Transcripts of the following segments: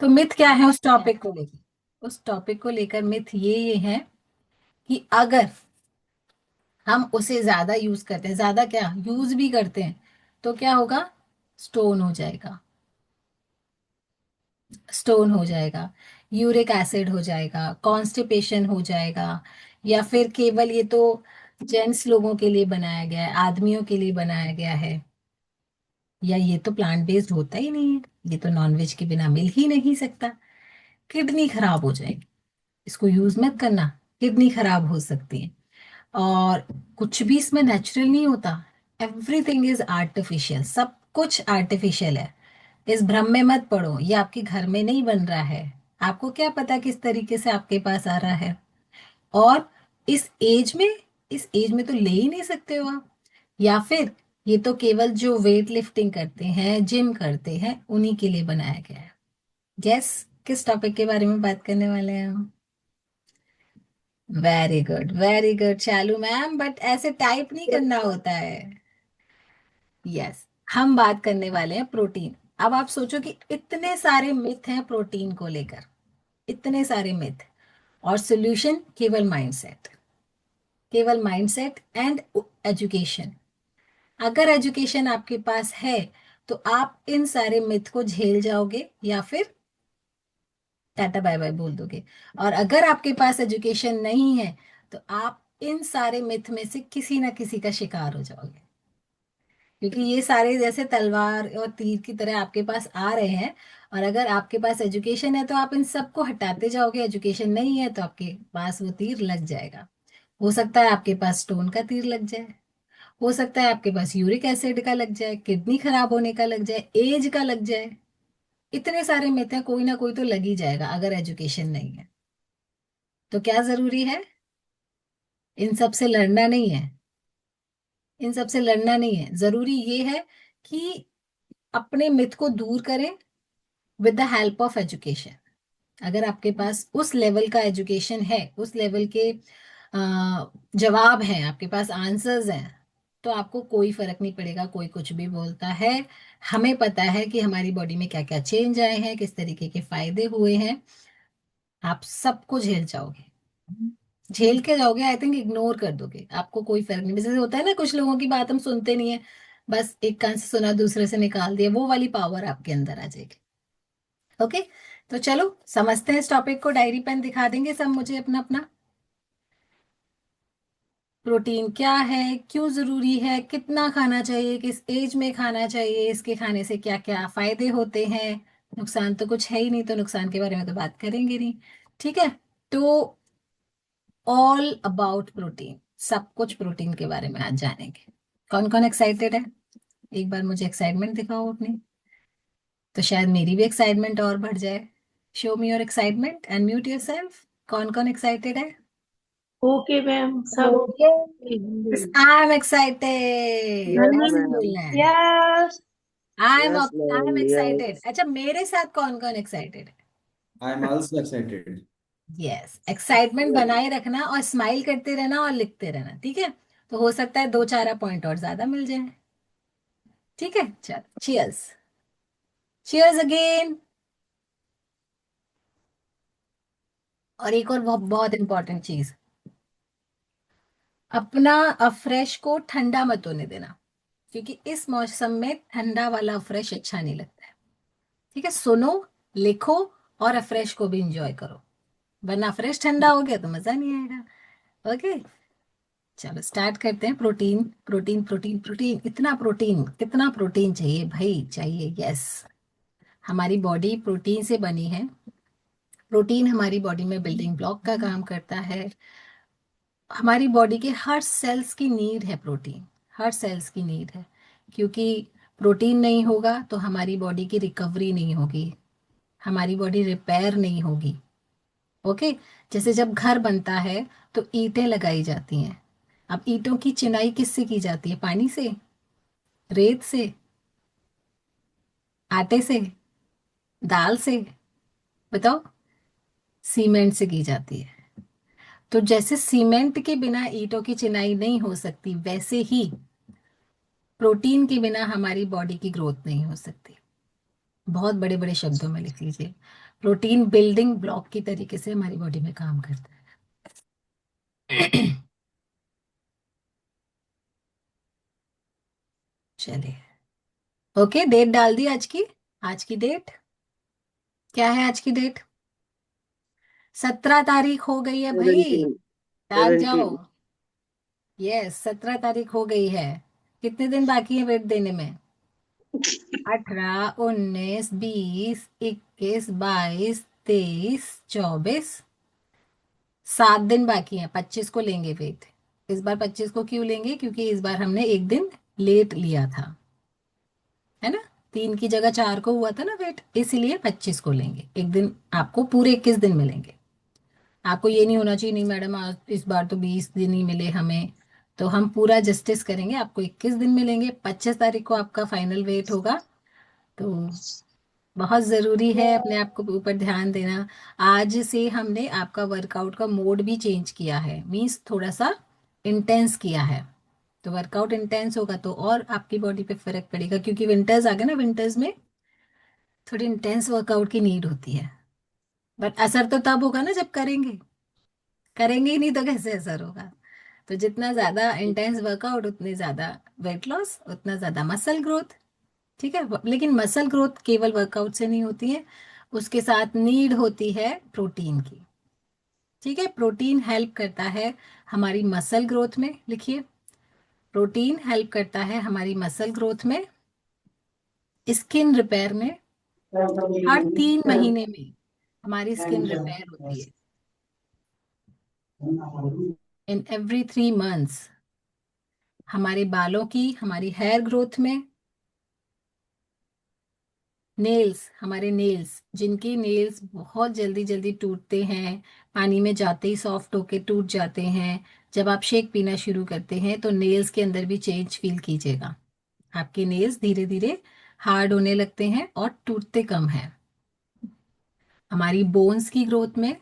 तो मिथ क्या है उस टॉपिक को लेकर? उस टॉपिक को लेकर मिथ ये है कि अगर हम उसे ज्यादा यूज करते हैं, ज्यादा क्या यूज भी करते हैं, तो क्या होगा? स्टोन हो जाएगा। स्टोन हो जाएगा, यूरिक एसिड हो जाएगा, कॉन्स्टिपेशन हो जाएगा। या फिर केवल ये तो जेंट्स लोगों के लिए बनाया गया है, आदमियों के लिए बनाया गया है, या ये तो प्लांट बेस्ड होता ही नहीं है, ये तो नॉनवेज के बिना मिल ही नहीं सकता, किडनी खराब हो जाएगी, इसको यूज मत करना, किडनी खराब हो सकती है। और कुछ भी इसमें नेचुरल नहीं होता, एवरीथिंग इज आर्टिफिशियल, सब कुछ आर्टिफिशियल है। इस भ्रम में मत पड़ो, ये आपके घर में नहीं बन रहा है, आपको क्या पता किस तरीके से आपके पास आ रहा है। और इस एज में, इस एज में तो ले ही नहीं सकते हो आप। या फिर ये तो केवल जो वेट लिफ्टिंग करते हैं, जिम करते हैं, उन्हीं के लिए बनाया गया है। गैस किस टॉपिक के बारे में बात करने वाले हैं हम? वेरी गुड चालू मैम, बट ऐसे टाइप नहीं करना होता है। यस, हम बात करने वाले हैं प्रोटीन। अब आप सोचो कि इतने सारे मिथ हैं प्रोटीन को लेकर, इतने सारे मिथ, और सॉल्यूशन केवल माइंडसेट, केवल माइंडसेट एंड एजुकेशन। अगर एजुकेशन आपके पास है तो आप इन सारे मिथ को झेल जाओगे, या फिर टाटा बाय बाय बोल दोगे। और अगर आपके पास एजुकेशन नहीं है तो आप इन सारे मिथ में से किसी ना किसी का शिकार हो जाओगे, क्योंकि ये सारे जैसे तलवार और तीर की तरह आपके पास आ रहे हैं। और अगर आपके पास एजुकेशन है तो आप इन सबको हटाते जाओगे, एजुकेशन नहीं है तो आपके पास वो तीर लग जाएगा। हो सकता है आपके पास स्टोन का तीर लग जाए, हो सकता है आपके पास यूरिक एसिड का लग जाए, किडनी खराब होने का लग जाए, एज का लग जाए। इतने सारे मिथ हैं, कोई ना कोई तो लग ही जाएगा अगर एजुकेशन नहीं है। तो क्या जरूरी है? इन सब से लड़ना नहीं है, इन सब से लड़ना नहीं है, जरूरी ये है कि अपने मिथ को दूर करें with the help of education. अगर आपके पास उस लेवल का एजुकेशन है, उस लेवल के जवाब हैं आपके पास, आंसर्स हैं, तो आपको कोई फर्क नहीं पड़ेगा कोई कुछ भी बोलता है। हमें पता है कि हमारी बॉडी में क्या क्या चेंज आए हैं, किस तरीके के फायदे हुए हैं, आप सबको झेल जाओगे, झेल के जाओगे। आई थिंक इग्नोर कर दोगे, आपको कोई फर्क नहीं। जैसे होता है ना, कुछ लोगों की बात हम सुनते नहीं है, बस एक कान से सुना दूसरे से निकाल दिया, वो वाली पावर आपके अंदर आ जाएगी। ओके, तो चलो समझते हैं इस टॉपिक को। डायरी पेन दिखा देंगे सब मुझे अपना अपना। प्रोटीन क्या है, क्यों जरूरी है, कितना खाना चाहिए, किस एज में खाना चाहिए, इसके खाने से क्या क्या फायदे होते हैं, नुकसान तो कुछ है ही नहीं, तो नुकसान के बारे में तो बात करेंगे नहीं। ठीक है, तो ऑल अबाउट प्रोटीन, सब कुछ प्रोटीन के बारे में आज जानेंगे। कौन कौन एक्साइटेड है? एक बार मुझे एक्साइटमेंट दिखाओ अपनी, तो शायद मेरी भी एक्साइटमेंट और बढ़ जाए। Show me your excitement and mute yourself. कौन कौन एक्साइटेड है? ओके मैम, सब okay, okay. I am excited, mummy. ऐसे बोलना है। Yes. I Yes, am ma'am. Excited. Yes. अच्छा, मेरे साथ कौन कौन एक्साइटेड है? I'm also excited. Yes, excitement बनाए रखना और स्माइल करते रहना और लिखते रहना, ठीक है? तो हो सकता है दो चार पॉइंट और ज्यादा मिल जाए। ठीक है, चलो चियर्स, चियर्स अगेन। और एक और बहुत बहुत इंपॉर्टेंट चीज, अपना अफ्रेश को ठंडा मत होने देना, क्योंकि इस मौसम में ठंडा वाला अफ्रेश अच्छा नहीं लगता है। ठीक है, सुनो, लिखो, और अफ्रेश को भी इंजॉय करो, वरना अफ्रेश ठंडा हो गया तो मजा नहीं आएगा। ओके, चलो स्टार्ट करते हैं। प्रोटीन प्रोटीन प्रोटीन प्रोटीन, इतना प्रोटीन, कितना प्रोटीन चाहिए भाई? चाहिए, यस। हमारी बॉडी प्रोटीन से बनी है। प्रोटीन हमारी बॉडी में बिल्डिंग ब्लॉक का काम करता है। हमारी बॉडी के हर सेल्स की नीड है प्रोटीन, हर सेल्स की नीड है। क्योंकि प्रोटीन नहीं होगा तो हमारी बॉडी की रिकवरी नहीं होगी, हमारी बॉडी रिपेयर नहीं होगी। ओके, जैसे जब घर बनता है तो ईंटें लगाई जाती हैं। अब ईंटों की चिनाई किससे की जाती है? पानी से, रेत से, आटे से, दाल से? बताओ। सीमेंट से की जाती है। तो जैसे सीमेंट के बिना ईंटों की चिनाई नहीं हो सकती, वैसे ही प्रोटीन के बिना हमारी बॉडी की ग्रोथ नहीं हो सकती। बहुत बड़े बड़े शब्दों में लिख लीजिए। प्रोटीन बिल्डिंग ब्लॉक की तरीके से हमारी बॉडी में काम करता है। चलिए, ओके, डेट डाल दी आज की। आज की डेट क्या है? आज की डेट 17 तारीख हो गई है भाई। 17 जाग जाओ। 17 यस, 17 तारीख हो गई है। कितने दिन बाकी है वेट देने में? 18, 19, 20, 21, 22, 23, 24, 7 दिन बाकी हैं। 25 को लेंगे वेट। इस बार 25 को क्यों लेंगे? क्योंकि इस बार हमने एक दिन लेट लिया था, है ना। 3 की जगह 4 को हुआ था ना वेट, इसलिए 25 को लेंगे। एक दिन आपको पूरे 21 दिन मिलेंगे। आपको ये नहीं होना चाहिए नहीं मैडम आज इस बार तो 20 दिन ही मिले हमें। तो हम पूरा जस्टिस करेंगे, आपको 21 दिन मिलेंगे। 25 तारीख को आपका फाइनल वेट होगा। तो बहुत ज़रूरी है अपने आप को ऊपर ध्यान देना। आज से हमने आपका वर्कआउट का मोड भी चेंज किया है, मीन्स थोड़ा सा इंटेंस किया है। तो वर्कआउट इंटेंस होगा तो और आपकी बॉडी पे फर्क पड़ेगा, क्योंकि विंटर्स आ गए ना। विंटर्स में थोड़ी इंटेंस वर्कआउट की नीड होती है। बट असर तो तब होगा ना जब करेंगे। करेंगे ही नहीं तो कैसे असर होगा? तो जितना ज्यादा इंटेंस वर्कआउट उतनी ज्यादा वेट लॉस, उतना ज्यादा मसल ग्रोथ। ठीक है, लेकिन मसल ग्रोथ केवल वर्कआउट से नहीं होती है, उसके साथ नीड होती है प्रोटीन की। ठीक है, प्रोटीन हेल्प करता है हमारी मसल ग्रोथ में। लिखिए, प्रोटीन हेल्प करता है हमारी मसल ग्रोथ में, स्किन रिपेयर में। हर 3 महीने में हमारी स्किन रिपेयर होती है। इन एवरी 3 मंथ्स हमारे बालों की, हमारी हेयर ग्रोथ में। नेल्स, हमारे नेल्स, जिनके नेल्स बहुत जल्दी जल्दी टूटते हैं, पानी में जाते ही सॉफ्ट होके टूट जाते हैं। जब आप शेक पीना शुरू करते हैं तो नेल्स के अंदर भी चेंज फील कीजिएगा। आपके नेल्स धीरे धीरे हार्ड होने लगते हैं और टूटते कम हैं। हमारी बोन्स की ग्रोथ में,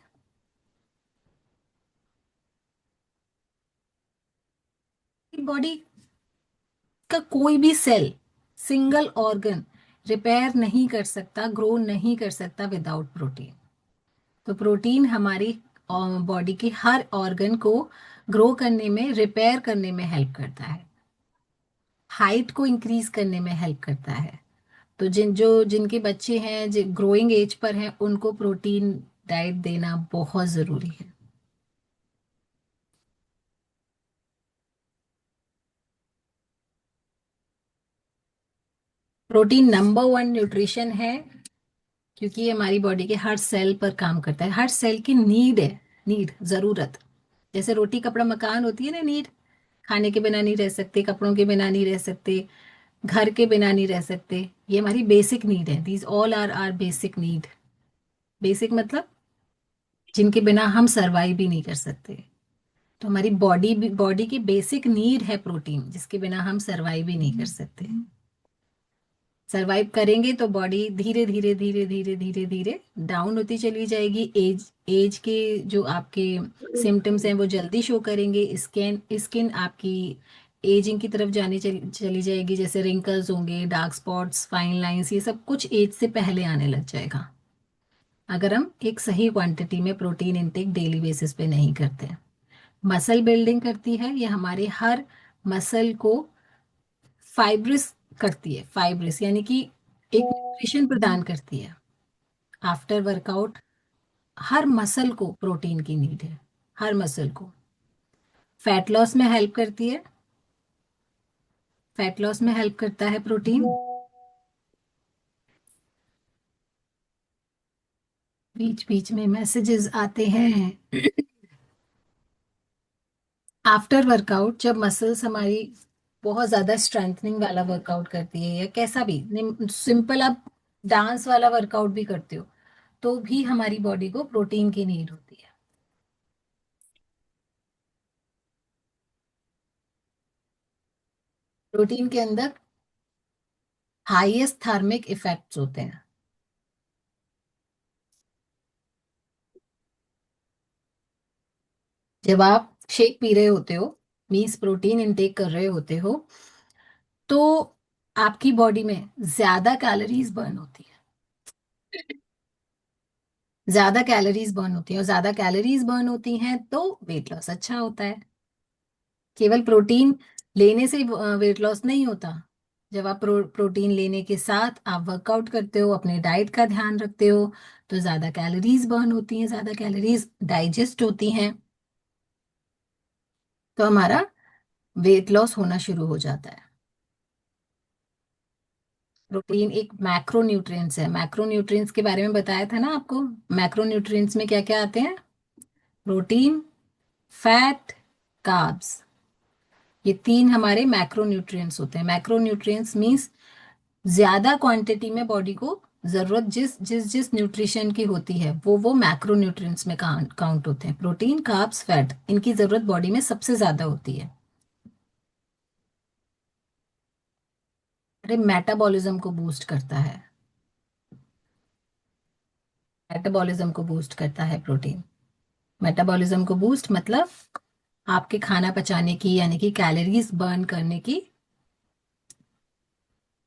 बॉडी का कोई भी सेल, सिंगल ऑर्गन रिपेयर नहीं कर सकता, ग्रो नहीं कर सकता विदाउट प्रोटीन। तो प्रोटीन हमारी बॉडी के हर ऑर्गन को ग्रो करने में, रिपेयर करने में हेल्प करता है। हाइट को इंक्रीज करने में हेल्प करता है। तो जिनके बच्चे हैं जो ग्रोइंग एज पर हैं, उनको प्रोटीन डाइट देना बहुत ज़रूरी है। प्रोटीन नंबर 1 न्यूट्रिशन है, क्योंकि ये हमारी बॉडी के हर सेल पर काम करता है। हर सेल की नीड है, नीड, ज़रूरत। जैसे रोटी कपड़ा मकान होती है ना, नीड। खाने के बिना नहीं रह सकते, कपड़ों के बिना नहीं रह सकते, घर के बिना नहीं रह सकते। ये हमारी बेसिक नीड है। These all are are basic need. Basic मतलब जिनके बिना हम सरवाइव भी नहीं कर सकते। तो हमारी बॉडी की बेसिक नीड है प्रोटीन, जिसके बिना हम सरवाइव भी नहीं कर सकते। सरवाइव करेंगे तो बॉडी धीरे धीरे धीरे धीरे धीरे धीरे डाउन होती चली जाएगी। एज एज के जो आपके सिम्टम्स हैं वो जल्दी शो करेंगे। स्किन स्किन आपकी एजिंग की तरफ चली जाएगी। जैसे रिंकल्स होंगे, डार्क स्पॉट्स, फाइन लाइंस, ये सब कुछ एज से पहले आने लग जाएगा, अगर हम एक सही क्वांटिटी में प्रोटीन इंटेक डेली बेसिस पे नहीं करते हैं। मसल बिल्डिंग करती है ये, हमारे हर मसल को फाइब्रिस करती है। फाइब्रिस यानी कि एक न्यूट्रिशन प्रदान करती है। आफ्टर वर्कआउट हर मसल को प्रोटीन की नीड है, हर मसल को। फैट लॉस में हेल्प करती है। फैट लॉस में हेल्प करता है प्रोटीन। बीच बीच में मैसेजेस आते हैं। आफ्टर वर्कआउट जब मसल्स हमारी बहुत ज्यादा स्ट्रेंथनिंग वाला वर्कआउट करती है, या कैसा भी सिंपल आप डांस वाला वर्कआउट भी करते हो, तो भी हमारी बॉडी को प्रोटीन की नीड होती है। प्रोटीन के अंदर हाईएस्ट थार्मिक इफेक्ट्स होते हैं। जब आप शेक पी रहे होते हो, मीन्स प्रोटीन इंटेक कर रहे होते हो, तो आपकी बॉडी में ज्यादा कैलोरीज बर्न होती है। ज्यादा कैलोरीज बर्न होती है, और ज्यादा कैलोरीज बर्न होती हैं तो वेट लॉस अच्छा होता है। केवल प्रोटीन लेने से वेट लॉस नहीं होता। जब आप प्रोटीन लेने के साथ आप वर्कआउट करते हो, अपने डाइट का ध्यान रखते हो, तो ज्यादा कैलोरीज बर्न होती हैं, ज्यादा कैलोरीज डाइजेस्ट होती हैं, तो हमारा वेट लॉस होना शुरू हो जाता है। प्रोटीन एक मैक्रो न्यूट्रिएंट्स है। मैक्रो न्यूट्रिएंट्स के बारे में बताया था ना आपको। मैक्रो न्यूट्रिएंट्स में क्या क्या आते हैं? Protein, fat, carbs. ये तीन हमारे मैक्रो न्यूट्रिएंट्स होते हैं। मैक्रो न्यूट्रिएंट्स मींस ज्यादा क्वांटिटी में बॉडी को जरूरत जिस जिस जिस न्यूट्रिशन की होती है वो मैक्रो न्यूट्रिएंट्स में काउंट होते हैं। प्रोटीन, कार्ब्स, फैट, इनकी जरूरत बॉडी में सबसे ज्यादा होती है। अरे मेटाबॉलिज्म को बूस्ट करता है। मेटाबॉलिज्म को बूस्ट करता है प्रोटीन। मेटाबॉलिज्म को बूस्ट मतलब आपके खाना पचाने की, यानी कि कैलोरीज बर्न करने की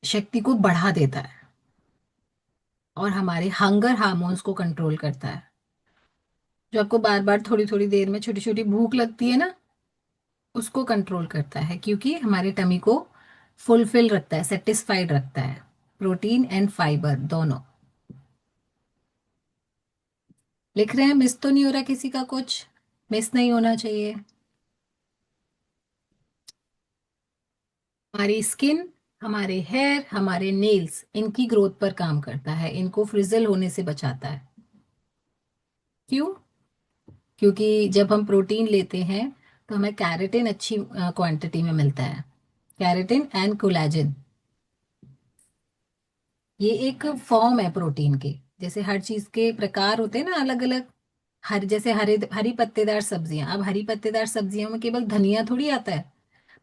शक्ति को बढ़ा देता है, और हमारे हंगर हार्मोन्स को कंट्रोल करता है। जो आपको बार बार थोड़ी थोड़ी देर में छोटी छोटी भूख लगती है ना, उसको कंट्रोल करता है, क्योंकि हमारे टमी को फुलफिल रखता है, सेटिस्फाइड रखता है। प्रोटीन एंड फाइबर दोनों। लिख रहे हैं? मिस तो नहीं हो रहा किसी का कुछ? मिस नहीं होना चाहिए। हमारी स्किन, हमारे हेयर, हमारे नेल्स, इनकी ग्रोथ पर काम करता है, इनको फ्रिजल होने से बचाता है। क्यों? क्योंकि जब हम प्रोटीन लेते हैं तो हमें कैरेटिन अच्छी क्वांटिटी में मिलता है। कैरेटिन एंड कोलेजन, ये एक फॉर्म है प्रोटीन के। जैसे हर चीज के प्रकार होते हैं ना अलग अलग। हर जैसे हरे हरी पत्तेदार सब्जियां, अब हरी पत्तेदार सब्जियों में केवल धनिया थोड़ी आता है,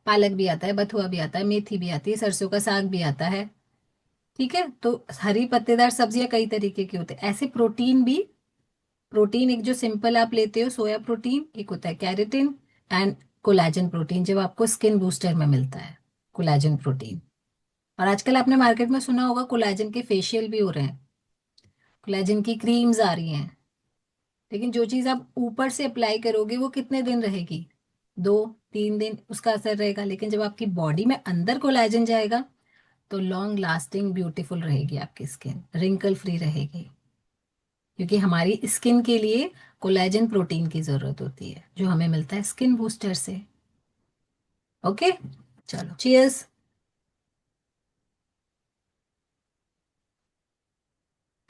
पालक भी आता है, बथुआ भी आता है, मेथी भी आती है, सरसों का साग भी आता है। ठीक है, तो हरी पत्तेदार सब्जियां कई तरीके की होती है। ऐसे प्रोटीन भी, प्रोटीन एक जो सिंपल आप लेते हो सोया प्रोटीन, एक होता है कैरेटिन एंड कोलेजन प्रोटीन, जब आपको स्किन बूस्टर में मिलता है कोलेजन प्रोटीन। और आजकल आपने मार्केट में सुना होगा कोलेजन के फेशियल भी हो रहे हैं, कोलेजन की क्रीम्स आ रही हैं। लेकिन जो चीज आप ऊपर से अप्लाई करोगे वो कितने दिन रहेगी? 2-3 दिन उसका असर रहेगा। लेकिन जब आपकी बॉडी में अंदर कोलेजन जाएगा तो लॉन्ग लास्टिंग ब्यूटीफुल रहेगी आपकी स्किन, रिंकल फ्री रहेगी। क्योंकि हमारी स्किन के लिए कोलेजन प्रोटीन की जरूरत होती है, जो हमें मिलता है स्किन बूस्टर से। ओके, चलो चीयर्स।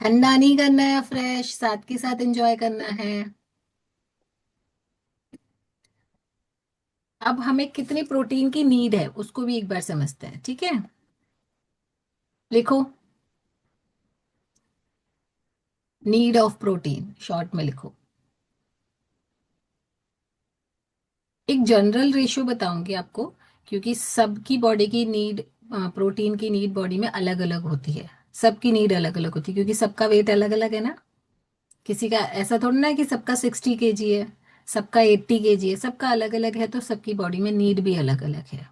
ठंडा नहीं करना है, फ्रेश साथ के साथ एंजॉय करना है। अब हमें कितनी प्रोटीन की नीड है उसको भी एक बार समझते हैं, ठीक है? लिखो, नीड ऑफ प्रोटीन शॉर्ट में लिखो। एक जनरल रेशियो बताऊंगी आपको, क्योंकि सबकी बॉडी की नीड, प्रोटीन की नीड बॉडी में अलग अलग होती है। सबकी नीड अलग अलग होती है, क्योंकि सबका वेट अलग अलग है ना। किसी का ऐसा थोड़ा ना है कि सबका 60 kg है, सबका 80 kg है, सबका अलग अलग है, तो सबकी बॉडी में नीड भी अलग अलग है।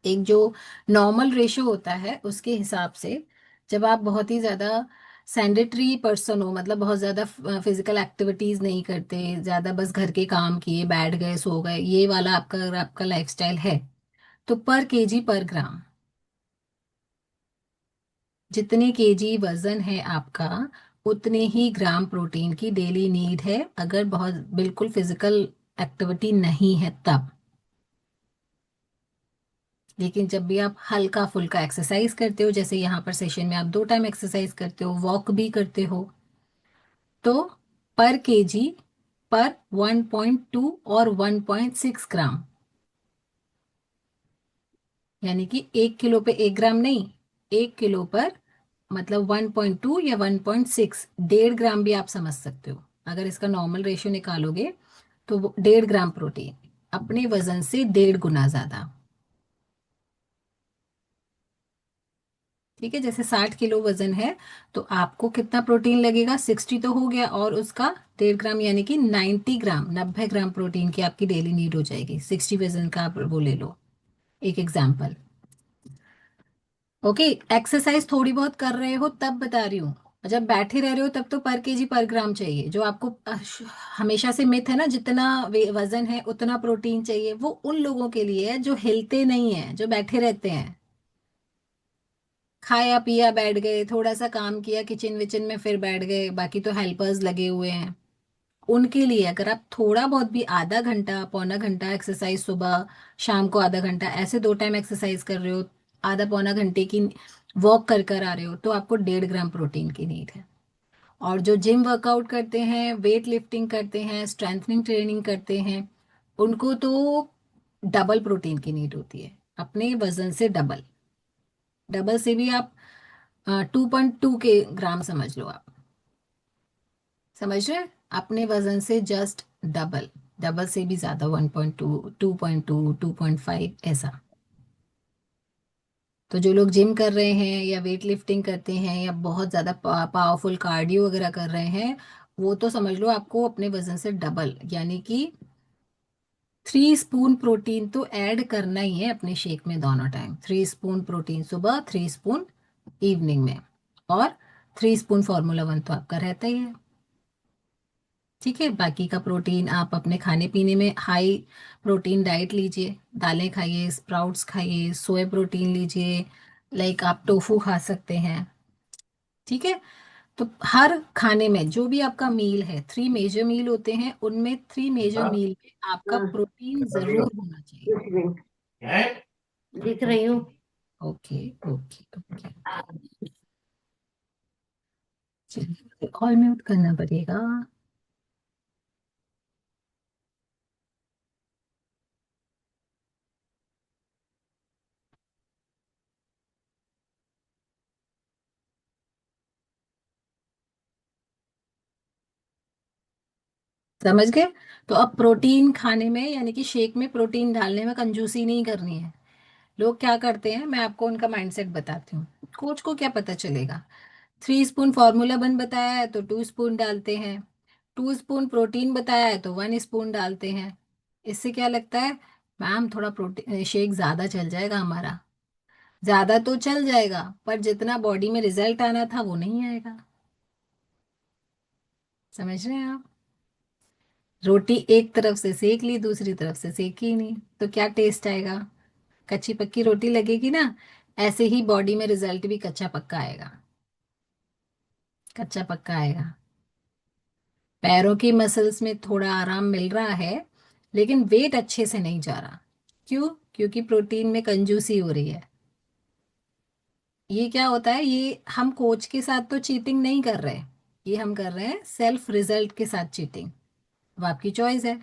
एक जो नॉर्मल रेशियो होता है उसके हिसाब से, जब आप बहुत ही ज्यादा सैंडेटरी पर्सन हो, मतलब बहुत ज्यादा फिजिकल एक्टिविटीज नहीं करते, ज्यादा बस घर के काम किए, बैठ गए, सो गए, ये वाला आपका अगर आपका लाइफस्टाइल है, तो पर केजी पर ग्राम, जितने केजी वजन है आपका, उतने ही ग्राम प्रोटीन की डेली नीड है, अगर बहुत बिल्कुल फिजिकल एक्टिविटी नहीं है तब। लेकिन जब भी आप हल्का फुल्का एक्सरसाइज करते हो, जैसे यहाँ पर सेशन में आप 2 टाइम एक्सरसाइज करते हो, वॉक भी करते हो, तो पर केजी पर 1.2 और 1.6 ग्राम, यानी कि 1 किलो पे 1 ग्राम नहीं, 1 किलो पर मतलब 1.2 या 1.6, 1.5 ग्राम भी आप समझ सकते हो। अगर इसका नॉर्मल रेशियो निकालोगे तो 1.5 ग्राम प्रोटीन, अपने वजन से 1.5 गुना ज्यादा। ठीक है, जैसे 60 किलो वजन है तो आपको कितना प्रोटीन लगेगा? 60 तो हो गया, और उसका 1.5 ग्राम, यानी कि 90 ग्राम, 90 ग्राम प्रोटीन की आपकी डेली नीड हो जाएगी। 60 वजन का आप वो ले लो, एक एग्जाम्पल। ओके, एक्सरसाइज थोड़ी बहुत कर रहे हो तब बता रही हूँ। और जब बैठे रह रहे हो तब तो पर केजी पर ग्राम चाहिए, जो आपको हमेशा से मिथ है ना, जितना वजन है उतना प्रोटीन चाहिए, वो उन लोगों के लिए है जो हिलते नहीं है, जो बैठे रहते हैं। खाया पिया बैठ गए, थोड़ा सा काम किया किचन विचन में, फिर बैठ गए, बाकी तो हेल्पर्स लगे हुए हैं। उनके लिए अगर आप थोड़ा बहुत भी, आधा घंटा पौना घंटा एक्सरसाइज सुबह शाम को आधा घंटा, ऐसे 2 टाइम एक्सरसाइज कर रहे हो, आधा पौना घंटे की वॉक कर आ रहे हो, तो आपको 1.5 ग्राम प्रोटीन की नीड है। और जो जिम वर्कआउट करते हैं, वेट लिफ्टिंग करते हैं, स्ट्रेंथनिंग ट्रेनिंग करते हैं, उनको तो डबल प्रोटीन की नीड होती है, अपने वजन से डबल। डबल से भी आप 2.2 के ग्राम समझ लो आप। समझ रहे हैं? अपने वजन से जस्ट डबल। डबल से भी ज्यादा, 1.2, 2.2, 2.5 ऐसा। तो जो लोग जिम कर रहे हैं या वेट लिफ्टिंग करते हैं या बहुत ज्यादा पावरफुल कार्डियो वगैरह कर रहे हैं, वो तो समझ लो आपको अपने वजन से डबल, यानी कि 3 स्पून प्रोटीन तो ऐड करना ही है अपने शेक में दोनों टाइम। 3 स्पून प्रोटीन सुबह, 3 स्पून इवनिंग में, और 3 स्पून फार्मूला 1 तो आपका रहता ही है। ठीक है, बाकी का प्रोटीन आप अपने खाने पीने में हाई प्रोटीन डाइट लीजिए, दालें खाइए, स्प्राउट्स खाइए, सोया प्रोटीन लीजिए, लाइक आप टोफू खा सकते हैं। ठीक है, तो हर खाने में जो भी आपका मील है, 3 मेजर मील होते हैं, उनमें 3 मेजर हाँ, मील में आपका हाँ, प्रोटीन जरूर होना चाहिए। कुछ नहीं दिख रही ओके, हूँ। Okay, okay, okay. चलिए, कॉल म्यूट करना पड़ेगा। समझ गए? तो अब प्रोटीन खाने में, यानी कि शेक में प्रोटीन डालने में कंजूसी नहीं करनी है। लोग क्या करते हैं, मैं आपको उनका माइंडसेट बताती हूँ। कोच को क्या पता चलेगा, 3 स्पून फार्मूला 1 बताया है तो 2 स्पून डालते हैं, 2 स्पून प्रोटीन बताया है तो 1 स्पून डालते हैं। इससे क्या लगता है, मैम थोड़ा प्रोटीन शेक ज्यादा चल जाएगा हमारा। ज्यादा तो चल जाएगा, पर जितना बॉडी में रिजल्ट आना था वो नहीं आएगा। समझ रहे हैं आप? रोटी एक तरफ से सेक ली, दूसरी तरफ से सेकी ही नहीं, तो क्या टेस्ट आएगा? कच्ची पक्की रोटी लगेगी ना। ऐसे ही बॉडी में रिजल्ट भी कच्चा पक्का आएगा। कच्चा पक्का आएगा। पैरों की मसल्स में थोड़ा आराम मिल रहा है, लेकिन वेट अच्छे से नहीं जा रहा। क्यों? क्योंकि प्रोटीन में कंजूसी हो रही है। ये क्या होता है, ये हम कोच के साथ तो चीटिंग नहीं कर रहे, ये हम कर रहे हैं सेल्फ रिजल्ट के साथ चीटिंग। अब आपकी चॉइस है।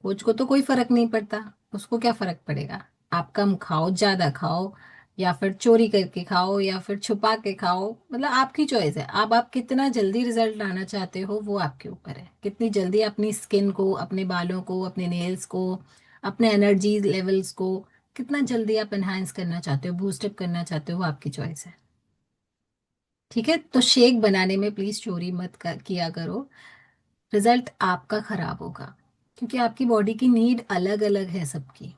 कोच को तो कोई फर्क नहीं पड़ता, उसको क्या फर्क पड़ेगा, आप कम खाओ ज्यादा खाओ, या फिर चोरी करके खाओ, या फिर छुपा के खाओ, मतलब आपकी चॉइस है। अब आप कितना जल्दी रिजल्ट लाना चाहते हो वो आपके ऊपर है। कितनी जल्दी अपनी स्किन को, अपने बालों को, अपने नेल्स को, अपने एनर्जी लेवल्स को कितना जल्दी आप एनहांस करना चाहते हो, बूस्टअप करना चाहते हो, वो आपकी चॉइस है। ठीक है, तो शेक बनाने में प्लीज चोरी मत किया करो। रिजल्ट आपका खराब होगा, क्योंकि आपकी बॉडी की नीड अलग अलग है सबकी।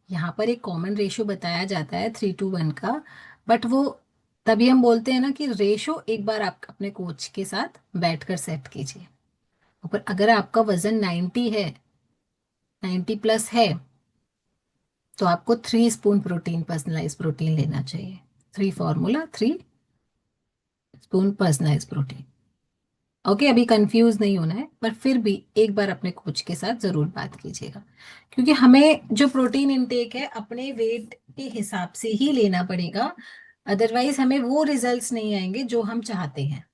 यहाँ पर एक कॉमन रेशो बताया जाता है 3:1 का, बट वो तभी हम बोलते हैं ना कि रेशो एक बार आप अपने कोच के साथ बैठकर सेट कीजिए। पर अगर आपका वजन 90 है, 90+ है, तो आपको 3 स्पून प्रोटीन, पर्सनलाइज प्रोटीन लेना चाहिए। 3 पर्सनलाइज प्रोटीन। ओके, अभी कंफ्यूज नहीं होना है, पर फिर भी एक बार अपने कोच के साथ जरूर बात कीजिएगा, क्योंकि हमें जो प्रोटीन इनटेक है अपने वेट के हिसाब से ही लेना पड़ेगा। अदरवाइज हमें वो रिजल्ट्स नहीं आएंगे जो हम चाहते हैं।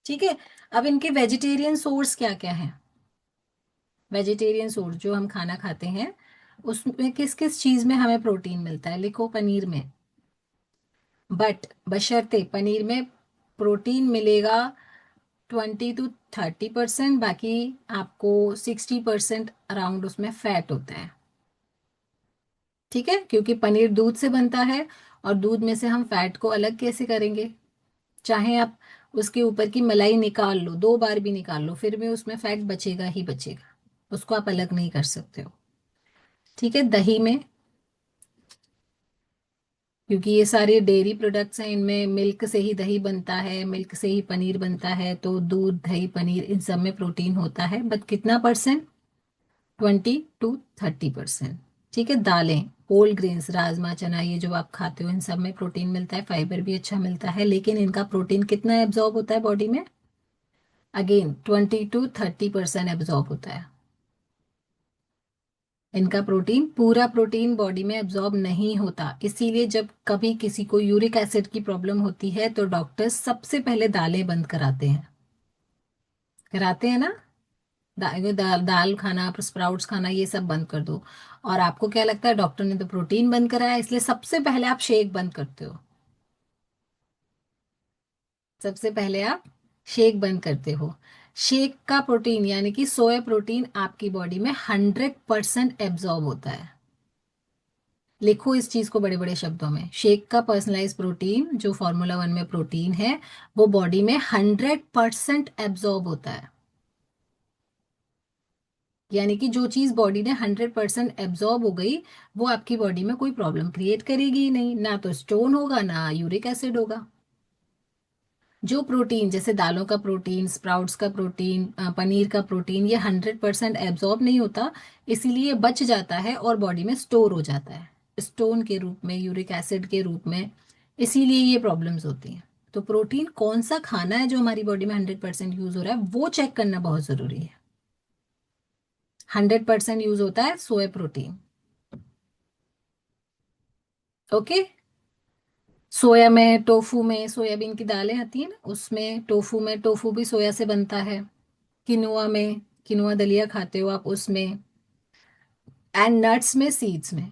ठीक है, अब इनके वेजिटेरियन सोर्स क्या क्या है? वेजिटेरियन सोर्स जो हम खाना खाते हैं, उसमें किस किस चीज में हमें प्रोटीन मिलता है? लिखो, पनीर में। बट बशर्ते पनीर में प्रोटीन मिलेगा 20 to 30%, बाकी आपको 60% अराउंड उसमें फैट होता है। ठीक है, क्योंकि पनीर दूध से बनता है, और दूध में से हम फैट को अलग कैसे करेंगे? चाहे आप उसके ऊपर की मलाई निकाल लो, 2 बार भी निकाल लो, फिर भी उसमें फैट बचेगा ही बचेगा। उसको आप अलग नहीं कर सकते हो। ठीक है, दही में क्योंकि ये सारे डेयरी प्रोडक्ट्स हैं, इनमें मिल्क से ही दही बनता है, मिल्क से ही पनीर बनता है, तो दूध दही पनीर इन सब में प्रोटीन होता है, बट कितना परसेंट? 20 to 30%। ठीक है। दालें, होल ग्रेन्स, राजमा चना, ये जो आप खाते हो इन सब में प्रोटीन मिलता है, फाइबर भी अच्छा मिलता है, लेकिन इनका प्रोटीन कितना एब्जॉर्ब होता है बॉडी में? अगेन 20 to 30% एब्जॉर्ब होता है। इनका प्रोटीन, पूरा प्रोटीन बॉडी में एब्जॉर्ब नहीं होता। इसीलिए जब कभी किसी को यूरिक एसिड की प्रॉब्लम होती है तो डॉक्टर्स सबसे पहले दालें बंद कराते हैं। कराते हैं ना? दाल खाना, स्प्राउट्स खाना, ये सब बंद कर दो। और आपको क्या लगता है, डॉक्टर ने तो प्रोटीन बंद कराया, इसलिए सबसे पहले आप शेक बंद करते हो। सबसे पहले आप शेक बंद करते हो। शेक का प्रोटीन यानी कि सोया प्रोटीन आपकी बॉडी में 100% एब्जॉर्ब होता है। लिखो इस चीज को बड़े बड़े शब्दों में, शेक का पर्सनलाइज प्रोटीन जो फॉर्मूला 1 में प्रोटीन है, वो बॉडी में 100% एब्जॉर्ब होता है। यानी कि जो चीज बॉडी ने 100% एब्जॉर्ब हो गई, वो आपकी बॉडी में कोई प्रॉब्लम क्रिएट करेगी ही नहीं, ना तो स्टोन होगा ना यूरिक एसिड होगा। जो प्रोटीन, जैसे दालों का प्रोटीन, स्प्राउट्स का प्रोटीन, पनीर का प्रोटीन, ये 100% एब्जॉर्ब नहीं होता, इसीलिए बच जाता है और बॉडी में स्टोर हो जाता है स्टोन के रूप में, यूरिक एसिड के रूप में। इसीलिए ये प्रॉब्लम्स होती हैं। तो प्रोटीन कौन सा खाना है जो हमारी बॉडी में 100% यूज हो रहा है, वो चेक करना बहुत जरूरी है। 100% यूज होता है सोया प्रोटीन। ओके। सोया में, टोफू में, सोयाबीन की दालें आती है ना, उसमें टोफू में, टोफू भी सोया से बनता है। किनुआ में, किनुआ दलिया खाते हो आप, उसमें। एंड नट्स में, सीड्स में।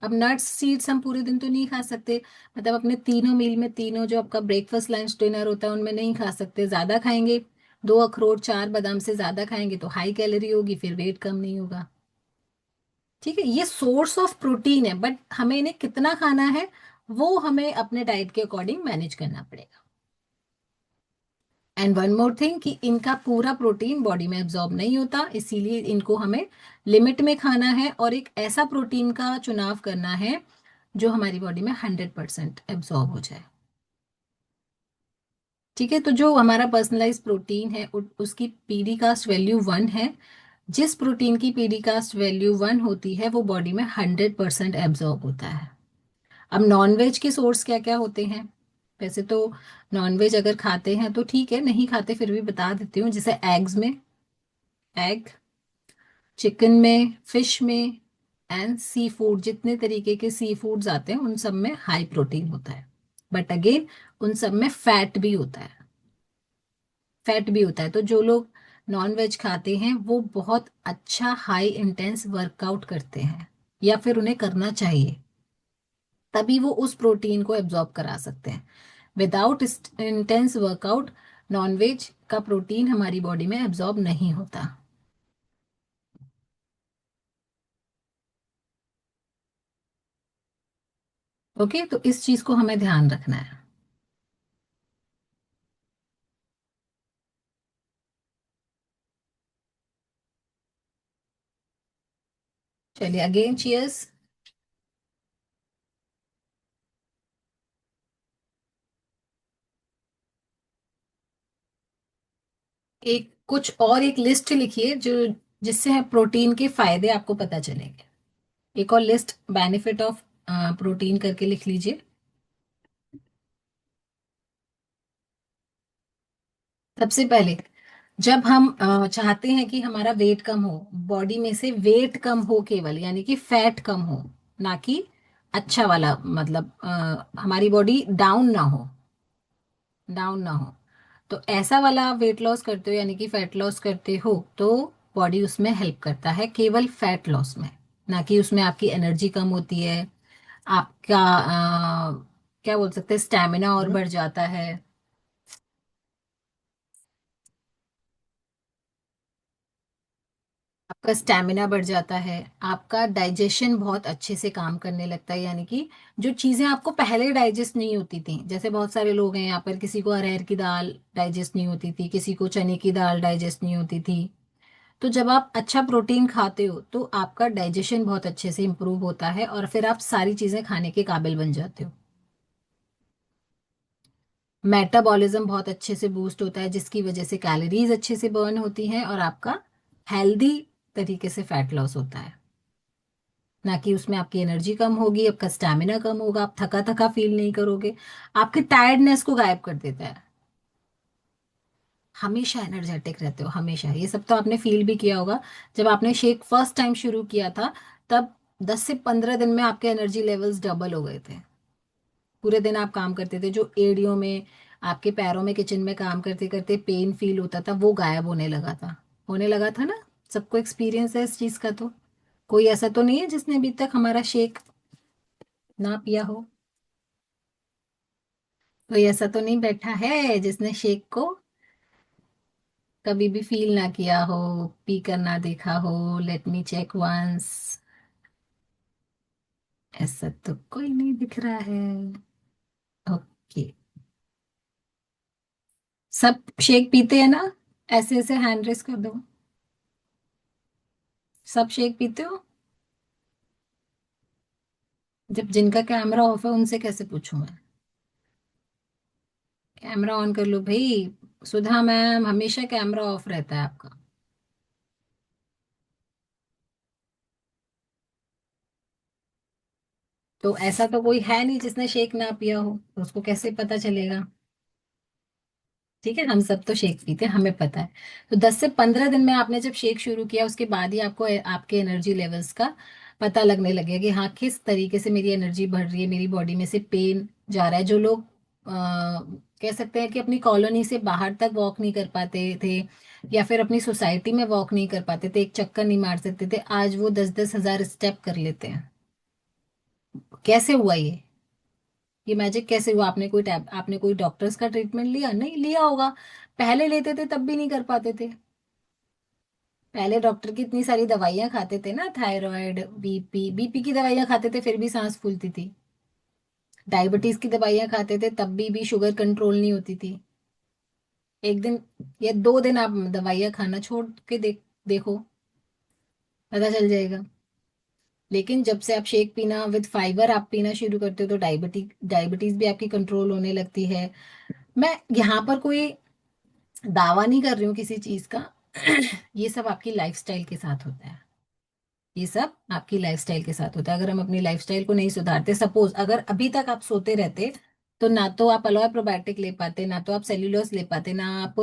अब नट्स सीड्स हम पूरे दिन तो नहीं खा सकते, मतलब अपने तीनों मील में, तीनों जो आपका ब्रेकफास्ट लंच डिनर होता है उनमें नहीं खा सकते। ज्यादा खाएंगे, 2 अखरोट 4 बादाम से ज्यादा खाएंगे तो हाई कैलोरी होगी, फिर वेट कम नहीं होगा। ठीक है, ये सोर्स ऑफ प्रोटीन है, बट हमें इन्हें कितना खाना है वो हमें अपने डाइट के अकॉर्डिंग मैनेज करना पड़ेगा। एंड वन मोर थिंग कि इनका पूरा प्रोटीन बॉडी में एब्जॉर्ब नहीं होता, इसीलिए इनको हमें लिमिट में खाना है और एक ऐसा प्रोटीन का चुनाव करना है जो हमारी बॉडी में 100% एब्जॉर्ब हो जाए। ठीक है। तो जो हमारा पर्सनलाइज प्रोटीन है उसकी पीडी कास्ट वैल्यू 1 है। जिस प्रोटीन की पीडी कास्ट वैल्यू 1 होती है वो बॉडी में 100% एब्जॉर्ब होता है। अब नॉनवेज के सोर्स क्या क्या होते हैं? वैसे तो नॉनवेज अगर खाते हैं तो ठीक है, नहीं खाते फिर भी बता देती हूँ। जैसे एग्स में, एग, चिकन में, फिश में, एंड सी फूड, जितने तरीके के सी फूड्स आते हैं उन सब में हाई प्रोटीन होता है। बट अगेन उन सब में फैट भी होता है। फैट भी होता है। तो जो लोग नॉन वेज खाते हैं वो बहुत अच्छा हाई इंटेंस वर्कआउट करते हैं, या फिर उन्हें करना चाहिए, तभी वो उस प्रोटीन को एब्जॉर्ब करा सकते हैं। विदाउट इंटेंस वर्कआउट नॉनवेज का प्रोटीन हमारी बॉडी में एब्जॉर्ब नहीं होता। ओके, तो इस चीज को हमें ध्यान रखना है। चलिए, अगेन चीयर्स। एक कुछ और एक लिस्ट लिखिए जो, जिससे प्रोटीन के फायदे आपको पता चलेंगे। एक और लिस्ट, बेनिफिट ऑफ प्रोटीन करके लिख लीजिए। सबसे पहले, जब हम चाहते हैं कि हमारा वेट कम हो, बॉडी में से वेट कम हो केवल, यानी कि फैट कम हो, ना कि अच्छा वाला, मतलब हमारी बॉडी डाउन ना हो, डाउन ना हो, तो ऐसा वाला वेट लॉस करते हो यानी कि फैट लॉस करते हो, तो बॉडी उसमें हेल्प करता है केवल फैट लॉस में, ना कि उसमें आपकी एनर्जी कम होती है, आपका क्या बोल सकते हैं, स्टैमिना और बढ़ जाता है। आपका स्टैमिना बढ़ जाता है, आपका डाइजेशन बहुत अच्छे से काम करने लगता है, यानी कि जो चीजें आपको पहले डाइजेस्ट नहीं होती थी, जैसे बहुत सारे लोग हैं यहाँ पर, किसी को अरहर की दाल डाइजेस्ट नहीं होती थी, किसी को चने की दाल डाइजेस्ट नहीं होती थी, तो जब आप अच्छा प्रोटीन खाते हो तो आपका डाइजेशन बहुत अच्छे से इम्प्रूव होता है और फिर आप सारी चीजें खाने के काबिल बन जाते हो। मेटाबॉलिज्म बहुत अच्छे से बूस्ट होता है, जिसकी वजह से कैलोरीज अच्छे से बर्न होती हैं और आपका हेल्दी तरीके से फैट लॉस होता है। ना कि उसमें आपकी एनर्जी कम होगी, आपका स्टैमिना कम होगा, आप थका थका फील नहीं करोगे, आपके टायर्डनेस को गायब कर देता है। हमेशा एनर्जेटिक रहते हो, हमेशा। ये सब तो आपने फील भी किया होगा। जब आपने शेक फर्स्ट टाइम शुरू किया था, तब 10 से 15 दिन में आपके एनर्जी लेवल्स डबल हो गए थे। पूरे दिन आप काम करते थे, जो एड़ियों में, आपके पैरों में, किचन में काम करते करते पेन फील होता था, वो गायब होने लगा था ना। सबको एक्सपीरियंस है इस चीज का। तो कोई ऐसा तो नहीं है जिसने अभी तक हमारा शेक ना पिया हो? कोई ऐसा तो नहीं बैठा है जिसने शेक को कभी भी फील ना किया हो, पी कर ना देखा हो? Let me check once. ऐसा तो कोई नहीं दिख रहा है। ओके। सब शेक पीते हैं ना? ऐसे ऐसे हैंड रेस कर दो। सब शेक पीते हो? जब जिनका कैमरा ऑफ है उनसे कैसे पूछूं मैं? कैमरा ऑन कर लो भाई। सुधा मैम, हमेशा कैमरा ऑफ रहता है आपका। तो ऐसा तो कोई है नहीं जिसने शेक ना पिया हो, तो उसको कैसे पता चलेगा? ठीक है, हम सब तो शेक पीते हैं, हमें पता है। तो 10 से 15 दिन में आपने जब शेक शुरू किया, उसके बाद ही आपको आपके एनर्जी लेवल्स का पता लगने लगेगा कि हाँ, किस तरीके से मेरी एनर्जी बढ़ रही है, मेरी बॉडी में से पेन जा रहा है। जो लोग कह सकते हैं कि अपनी कॉलोनी से बाहर तक वॉक नहीं कर पाते थे, या फिर अपनी सोसाइटी में वॉक नहीं कर पाते थे, एक चक्कर नहीं मार सकते थे, आज वो 10-10 हजार स्टेप कर लेते हैं। कैसे हुआ ये मैजिक कैसे हुआ? आपने कोई डॉक्टर्स का ट्रीटमेंट लिया? नहीं लिया होगा। पहले लेते थे तब भी नहीं कर पाते थे। पहले डॉक्टर की इतनी सारी दवाइयां खाते थे ना, थायराइड, बीपी की दवाइयां खाते थे, फिर भी सांस फूलती थी। डायबिटीज की दवाइयां खाते थे, तब भी शुगर कंट्रोल नहीं होती थी। एक दिन या 2 दिन आप दवाइयां खाना छोड़ के देखो, पता चल जाएगा। लेकिन जब से आप शेक पीना विद फाइबर आप पीना शुरू करते हो, तो डायबिटीज भी आपकी कंट्रोल होने लगती है। मैं यहाँ पर कोई दावा नहीं कर रही हूँ किसी चीज का। ये सब आपकी लाइफस्टाइल के साथ होता है। ये सब आपकी लाइफस्टाइल के साथ होता है। अगर हम अपनी लाइफस्टाइल को नहीं सुधारते, सपोज अगर अभी तक आप सोते रहते, तो ना तो आप अलोए प्रोबायोटिक ले पाते, ना तो आप सेल्यूलोज ले पाते, ना आप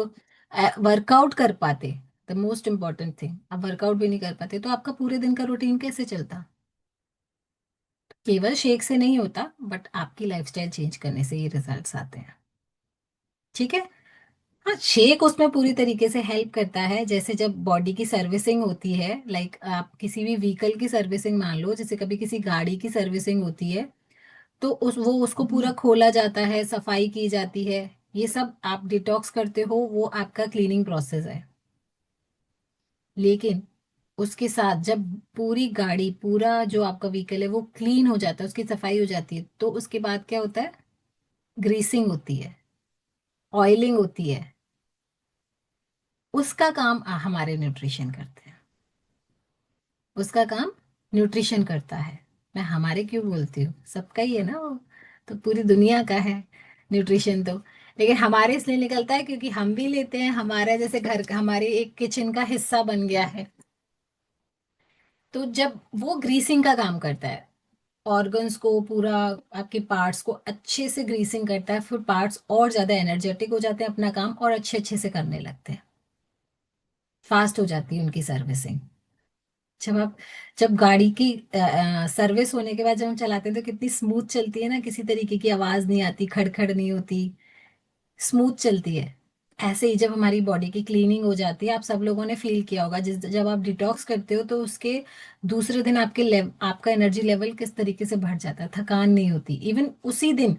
वर्कआउट कर पाते। द मोस्ट इंपॉर्टेंट थिंग, आप वर्कआउट भी नहीं कर पाते, तो आपका पूरे दिन का रूटीन कैसे चलता? केवल शेक से नहीं होता, बट आपकी लाइफस्टाइल चेंज करने से ये रिजल्ट्स आते हैं। ठीक है। हाँ, शेक उसमें पूरी तरीके से हेल्प करता है। जैसे जब बॉडी की सर्विसिंग होती है, लाइक आप किसी भी व्हीकल की सर्विसिंग मान लो, जैसे कभी किसी गाड़ी की सर्विसिंग होती है, तो उसको पूरा खोला जाता है, सफाई की जाती है। ये सब आप डिटॉक्स करते हो, वो आपका क्लीनिंग प्रोसेस है। लेकिन उसके साथ जब पूरी गाड़ी, पूरा जो आपका व्हीकल है वो क्लीन हो जाता है, उसकी सफाई हो जाती है, तो उसके बाद क्या होता है? ग्रीसिंग होती है, ऑयलिंग होती है। उसका काम हमारे न्यूट्रिशन करते हैं। उसका काम न्यूट्रिशन करता है। मैं हमारे क्यों बोलती हूँ, सबका ही है ना वो। तो पूरी दुनिया का है न्यूट्रिशन तो। लेकिन हमारे इसलिए निकलता है क्योंकि हम भी लेते हैं, हमारे जैसे घर का, हमारे एक किचन का हिस्सा बन गया है। तो जब वो ग्रीसिंग का काम करता है, ऑर्गन्स को पूरा, आपके पार्ट्स को अच्छे से ग्रीसिंग करता है, फिर पार्ट्स और ज्यादा एनर्जेटिक हो जाते हैं, अपना काम और अच्छे अच्छे से करने लगते हैं, फास्ट हो जाती है उनकी सर्विसिंग। जब आप जब गाड़ी की सर्विस होने के बाद जब हम चलाते हैं, तो कितनी स्मूथ चलती है ना, किसी तरीके की आवाज नहीं आती, खड़खड़ नहीं होती, स्मूथ चलती है। ऐसे ही जब हमारी बॉडी की क्लीनिंग हो जाती है, आप सब लोगों ने फील किया होगा, जब आप डिटॉक्स करते हो, तो उसके दूसरे दिन आपका एनर्जी लेवल किस तरीके से बढ़ जाता है, थकान नहीं होती। इवन उसी दिन,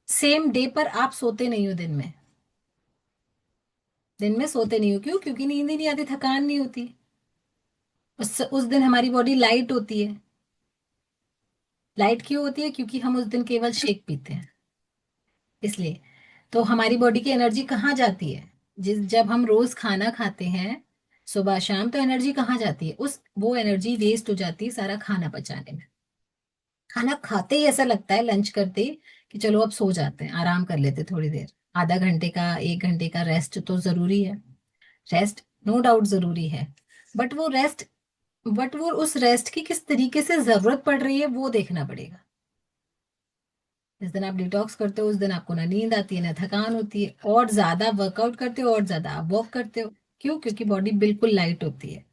सेम डे पर आप सोते नहीं हो दिन में। दिन में सोते नहीं हो, क्यों? क्योंकि नींद ही नहीं आती, थकान नहीं होती। उस दिन हमारी बॉडी लाइट होती है। लाइट क्यों होती है? क्योंकि हम उस दिन केवल शेक पीते हैं, इसलिए। तो हमारी बॉडी की एनर्जी कहाँ जाती है? जब हम रोज खाना खाते हैं, सुबह शाम तो एनर्जी कहाँ जाती है, उस वो एनर्जी वेस्ट हो जाती है सारा खाना पचाने में। खाना खाते ही ऐसा लगता है लंच करते ही कि चलो अब सो जाते हैं, आराम कर लेते थोड़ी देर, आधा घंटे का 1 घंटे का रेस्ट तो जरूरी है। रेस्ट नो डाउट जरूरी है, बट वो रेस्ट, बट वो उस रेस्ट की किस तरीके से जरूरत पड़ रही है वो देखना पड़ेगा। जिस दिन आप डिटॉक्स करते हो उस दिन आपको ना नींद आती है ना थकान होती है, और ज्यादा वर्कआउट करते हो और ज्यादा आप वॉक करते हो। क्यों? क्योंकि बॉडी बिल्कुल लाइट होती है।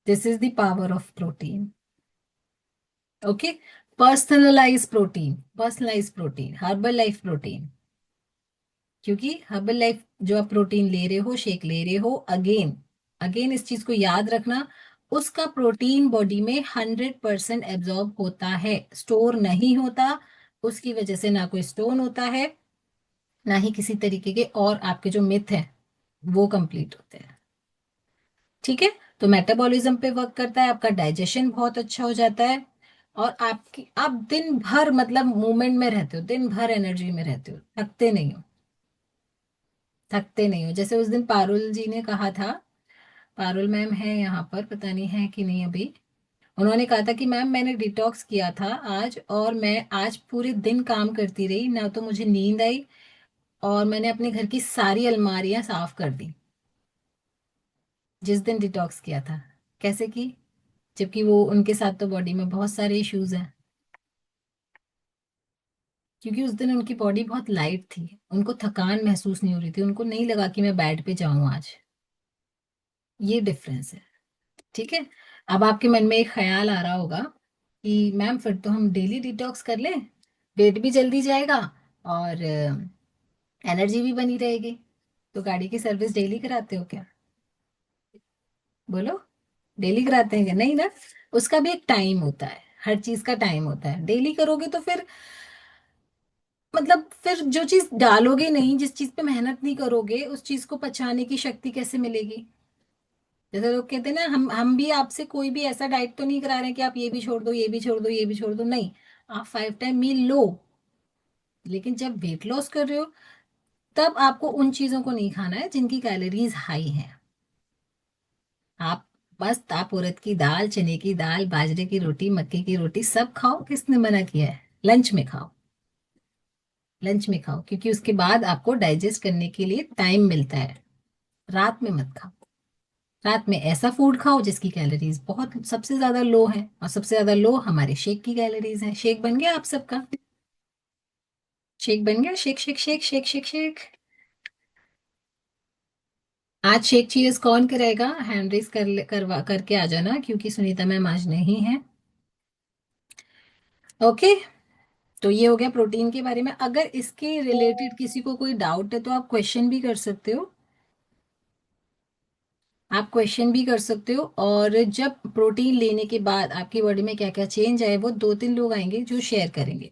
This is the power of protein. Okay. Personalise protein, personalise protein, Herbalife protein. क्योंकि हर्बल लाइफ जो आप प्रोटीन ले रहे हो, शेक ले रहे हो, अगेन अगेन इस चीज को याद रखना, उसका प्रोटीन बॉडी में 100% एब्जॉर्ब होता है, स्टोर नहीं होता। उसकी वजह से ना कोई स्टोन होता है, ना ही किसी तरीके के और आपके जो मिथ है वो कंप्लीट होते हैं। ठीक है। तो मेटाबॉलिज्म पे वर्क करता है, आपका डाइजेशन बहुत अच्छा हो जाता है, और आपकी आप दिन भर मतलब मूवमेंट में रहते हो, दिन भर एनर्जी में रहते हो, थकते नहीं हो। थकते नहीं हो, जैसे उस दिन पारुल जी ने कहा था, पारुल मैम है यहाँ पर, पता नहीं है कि नहीं अभी। उन्होंने कहा था कि मैम मैंने डिटॉक्स किया था आज, और मैं आज पूरे दिन काम करती रही, ना तो मुझे नींद आई, और मैंने अपने घर की सारी अलमारियां साफ कर दी जिस दिन डिटॉक्स किया था। कैसे की? जबकि वो उनके साथ तो बॉडी में बहुत सारे इश्यूज हैं, क्योंकि उस दिन उनकी बॉडी बहुत लाइट थी, उनको थकान महसूस नहीं हो रही थी, उनको नहीं लगा कि मैं बेड पे जाऊं आज। ये डिफरेंस है। ठीक है। अब आपके मन में एक ख्याल आ रहा होगा कि मैम फिर तो हम डेली डिटॉक्स कर लें, वेट भी जल्दी जाएगा और एनर्जी भी बनी रहेगी। तो गाड़ी की सर्विस डेली कराते हो क्या? बोलो। डेली कराते हैं क्या? नहीं ना। उसका भी एक टाइम होता है, हर चीज का टाइम होता है। डेली करोगे तो फिर मतलब फिर जो चीज डालोगे नहीं, जिस चीज पे मेहनत नहीं करोगे, उस चीज को पचाने की शक्ति कैसे मिलेगी? जैसे लोग कहते हैं ना, हम भी आपसे कोई भी ऐसा डाइट तो नहीं करा रहे हैं कि आप ये भी छोड़ दो, ये भी छोड़ दो, ये भी छोड़ दो, नहीं। आप 5 टाइम मील लो, लेकिन जब वेट लॉस कर रहे हो तब आपको उन चीजों को नहीं खाना है जिनकी कैलोरीज हाई हैं। आप मस्त, आप उड़द की दाल, चने की दाल, बाजरे की रोटी, मक्के की रोटी सब खाओ, किसने मना किया है? लंच में खाओ, लंच में खाओ, क्योंकि उसके बाद आपको डाइजेस्ट करने के लिए टाइम मिलता है। रात में मत खाओ। रात में ऐसा फूड खाओ जिसकी कैलोरीज बहुत सबसे ज्यादा लो है, और सबसे ज्यादा लो हमारे शेक की कैलोरीज है। शेक बन गया आप सबका? शेक बन गया? Shake shake shake shake shake shake. आज शेक चीज कौन करेगा? हैंड रेस करवा करके आ जाना, क्योंकि सुनीता मैम आज नहीं है। ओके। तो ये हो गया प्रोटीन के बारे में। अगर इसके रिलेटेड किसी को कोई डाउट है तो आप क्वेश्चन भी कर सकते हो। आप क्वेश्चन भी कर सकते हो, और जब प्रोटीन लेने के बाद आपकी बॉडी में क्या क्या चेंज आए, वो 2-3 लोग आएंगे जो शेयर करेंगे।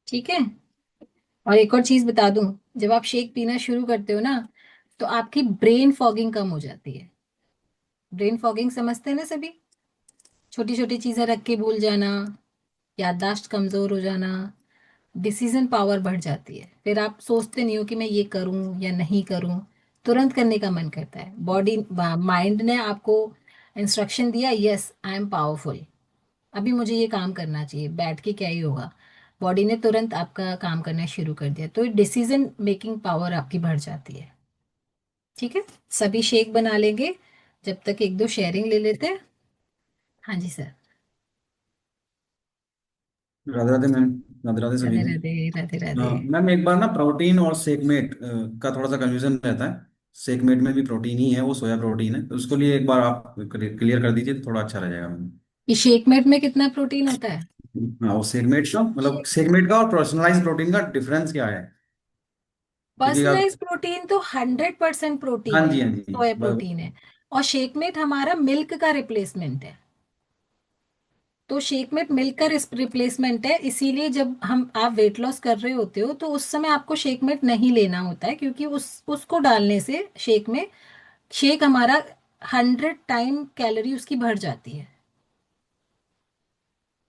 ठीक है। और एक और चीज बता दूं, जब आप शेक पीना शुरू करते हो ना, तो आपकी ब्रेन फॉगिंग कम हो जाती है। ब्रेन फॉगिंग समझते हैं ना सभी? छोटी छोटी चीजें रख के भूल जाना, याददाश्त कमजोर हो जाना, डिसीजन पावर बढ़ जाती है। फिर आप सोचते नहीं हो कि मैं ये करूं या नहीं करूं, तुरंत करने का मन करता है। बॉडी माइंड ने आपको इंस्ट्रक्शन दिया, यस आई एम पावरफुल, अभी मुझे ये काम करना चाहिए, बैठ के क्या ही होगा। बॉडी ने तुरंत आपका काम करना शुरू कर दिया, तो डिसीजन मेकिंग पावर आपकी बढ़ जाती है। ठीक है। सभी शेक बना लेंगे, जब तक एक दो शेयरिंग ले लेते हैं। हाँ जी सर। राधे राधे मैम। राधे राधे सभी राधे को। राधे राधे राधे। मैम एक बार ना प्रोटीन और सेकमेट का थोड़ा सा कंफ्यूजन रहता है। सेकमेट में भी प्रोटीन ही है, वो सोया प्रोटीन है, तो उसको लिए एक बार आप क्लियर कर दीजिए तो थोड़ा अच्छा रह जाएगा मैम। ये शेक मेट में कितना प्रोटीन होता है? हाँ, वो सेगमेंट का मतलब शेक सेगमेंट का और पर्सनलाइज प्रोटीन का डिफरेंस क्या है? क्योंकि पर्सनलाइज प्रोटीन तो 100% हाँ प्रोटीन है, जी हाँ जी सोया बस। प्रोटीन है। और शेकमेट हमारा मिल्क का रिप्लेसमेंट है। तो शेकमेट मिल्क का रिप्लेसमेंट है, इसीलिए जब हम आप वेट लॉस कर रहे होते हो तो उस समय आपको शेकमेट नहीं लेना होता है, क्योंकि उसको डालने से शेक में, शेक हमारा 100 टाइम कैलोरी उसकी बढ़ जाती है।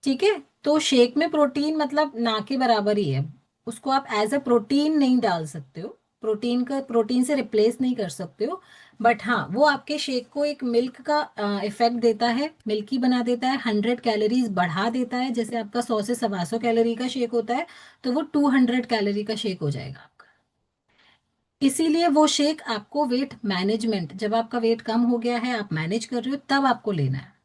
ठीक है। तो शेक में प्रोटीन मतलब ना के बराबर ही है, उसको आप एज अ प्रोटीन नहीं डाल सकते हो। प्रोटीन से रिप्लेस नहीं कर सकते हो, बट हाँ वो आपके शेक को एक मिल्क का इफेक्ट देता है, मिल्की बना देता है, 100 कैलोरीज बढ़ा देता है। जैसे आपका 100 से 125 कैलोरी का शेक होता है, तो वो 200 कैलोरी का शेक हो जाएगा आपका। इसीलिए वो शेक आपको वेट मैनेजमेंट, जब आपका वेट कम हो गया है, आप मैनेज कर रहे हो, तब आपको लेना है।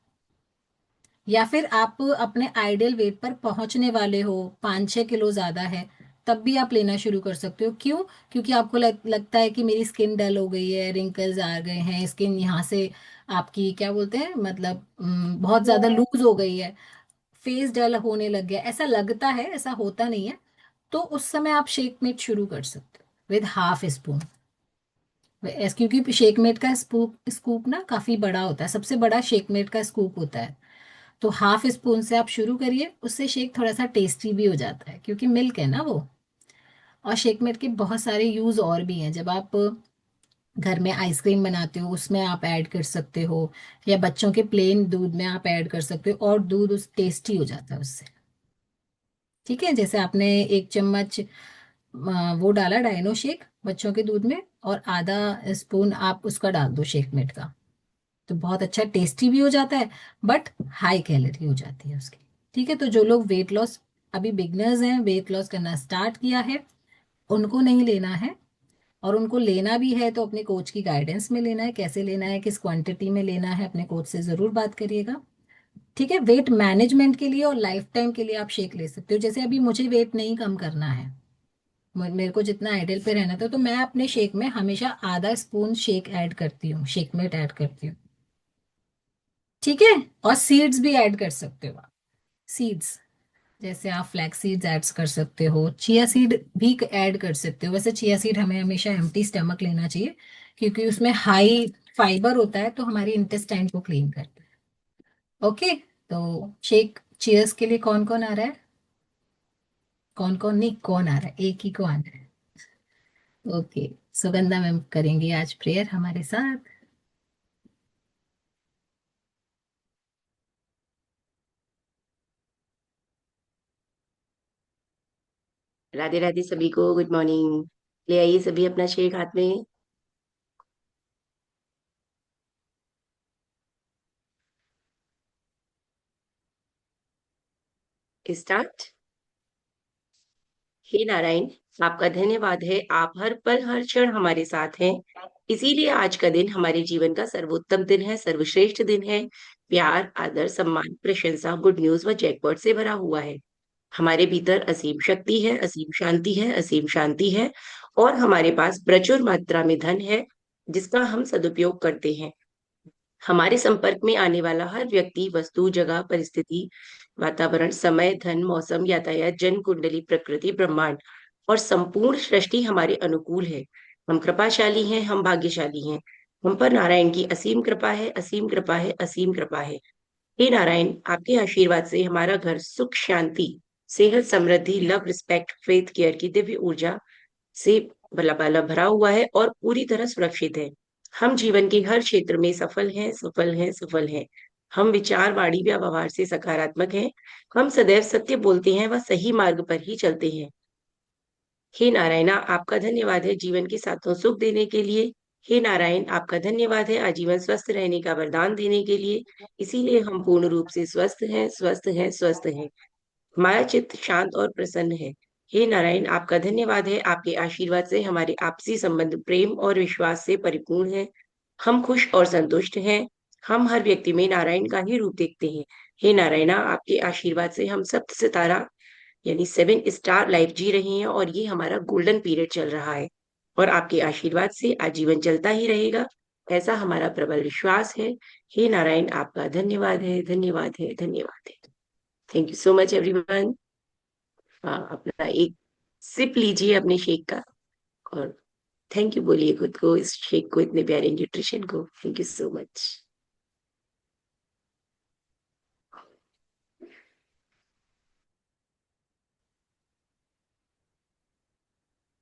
या फिर आप अपने आइडियल वेट पर पहुंचने वाले हो, 5-6 किलो ज्यादा है, तब भी आप लेना शुरू कर सकते हो। क्यों? क्योंकि आपको लगता है कि मेरी स्किन डल हो गई है, रिंकल्स आ गए हैं, स्किन यहाँ से आपकी क्या बोलते हैं, मतलब बहुत ज्यादा लूज हो गई है, फेस डल होने लग गया, ऐसा लगता है, ऐसा होता नहीं है। तो उस समय आप शेक मेट शुरू कर सकते हो विद हाफ स्पून। क्योंकि शेक मेट का स्कूप स्कूप ना काफी बड़ा होता है, सबसे बड़ा शेक मेट का स्कूप होता है। तो हाफ स्पून से आप शुरू करिए, उससे शेक थोड़ा सा टेस्टी भी हो जाता है, क्योंकि मिल्क है ना वो। और शेक मेट के बहुत सारे यूज और भी हैं। जब आप घर में आइसक्रीम बनाते हो, उसमें आप ऐड कर सकते हो, या बच्चों के प्लेन दूध में आप ऐड कर सकते हो, और दूध उस टेस्टी हो जाता है उससे। ठीक है, जैसे आपने 1 चम्मच वो डाला डाइनो शेक बच्चों के दूध में, और आधा स्पून आप उसका डाल दो शेक मेट का, तो बहुत अच्छा टेस्टी भी हो जाता है, बट हाई कैलोरी हो जाती है उसकी। ठीक है, तो जो लोग वेट लॉस, अभी बिगनर्स हैं, वेट लॉस करना स्टार्ट किया है, उनको नहीं लेना है। और उनको लेना भी है तो अपने कोच की गाइडेंस में लेना है, कैसे लेना है, किस क्वांटिटी में लेना है, अपने कोच से ज़रूर बात करिएगा। ठीक है, वेट मैनेजमेंट के लिए और लाइफ टाइम के लिए आप शेक ले सकते हो। जैसे अभी मुझे वेट नहीं कम करना है, मेरे को जितना आइडियल पे रहना था, तो मैं अपने शेक में हमेशा आधा स्पून शेक ऐड करती हूँ, शेक मेट ऐड करती हूँ। ठीक है, और सीड्स भी ऐड कर सकते हो आप। सीड्स, जैसे आप फ्लैक्स सीड्स ऐड कर सकते हो, चिया सीड भी ऐड कर सकते हो। वैसे चिया सीड हमें हमेशा एम्प्टी स्टमक लेना चाहिए, क्योंकि उसमें हाई फाइबर होता है, तो हमारी इंटेस्टाइन को क्लीन करता है। ओके, तो शेक चियर्स के लिए कौन कौन आ रहा है? कौन कौन नहीं, कौन आ रहा है? एक ही को आना है। ओके, सुगंधा मैम करेंगी आज प्रेयर हमारे साथ। राधे राधे सभी को, गुड मॉर्निंग। ले आइए सभी अपना शेक हाथ में। स्टार्ट। हे नारायण, आपका धन्यवाद है, आप हर पल हर क्षण हमारे साथ हैं। इसीलिए आज का दिन हमारे जीवन का सर्वोत्तम दिन है, सर्वश्रेष्ठ दिन है। प्यार, आदर, सम्मान, प्रशंसा, गुड न्यूज व जैकपॉट से भरा हुआ है। हमारे भीतर असीम शक्ति है, असीम शांति है, असीम शांति है। और हमारे पास प्रचुर मात्रा में धन है, जिसका हम सदुपयोग करते हैं। हमारे संपर्क में आने वाला हर व्यक्ति, वस्तु, जगह, परिस्थिति, वातावरण, समय, धन, मौसम, यातायात, जन कुंडली, प्रकृति, ब्रह्मांड और संपूर्ण सृष्टि हमारे अनुकूल है। हम कृपाशाली हैं, हम भाग्यशाली हैं। हम पर नारायण की असीम कृपा है, असीम कृपा है, असीम कृपा है। हे नारायण, आपके आशीर्वाद से हमारा घर सुख, शांति, सेहत, समृद्धि, लव, रिस्पेक्ट, फेथ, केयर की दिव्य ऊर्जा से लबालब भरा हुआ है और पूरी तरह सुरक्षित है। हम जीवन के हर क्षेत्र में सफल हैं, सफल हैं, सफल हैं। हम विचार, वाणी, व्यवहार से सकारात्मक हैं। हम सदैव सत्य बोलते हैं व सही मार्ग पर ही चलते हैं। हे नारायणा, आपका धन्यवाद है जीवन के साथों सुख देने के लिए। हे नारायण, आपका धन्यवाद है आजीवन स्वस्थ रहने का वरदान देने के लिए। इसीलिए हम पूर्ण रूप से स्वस्थ हैं, स्वस्थ हैं, स्वस्थ हैं। हमारा चित्त शांत और प्रसन्न है। हे नारायण, आपका धन्यवाद है, आपके आशीर्वाद से हमारे आपसी संबंध प्रेम और विश्वास से परिपूर्ण है। हम खुश और संतुष्ट हैं। हम हर व्यक्ति में नारायण का ही रूप देखते हैं। हे नारायणा, आपके आशीर्वाद से हम सप्त सितारा यानी 7 स्टार लाइफ जी रहे हैं, और ये हमारा गोल्डन पीरियड चल रहा है। और आपके आशीर्वाद से आजीवन चलता ही रहेगा, ऐसा हमारा प्रबल विश्वास है। हे नारायण, आपका धन्यवाद है, धन्यवाद है, धन्यवाद है। Thank you so much everyone. अपना एक सिप लीजिए अपने शेक का, और थैंक यू बोलिए खुद को, इस शेक को, इतने प्यारे न्यूट्रिशन को। Thank you so much.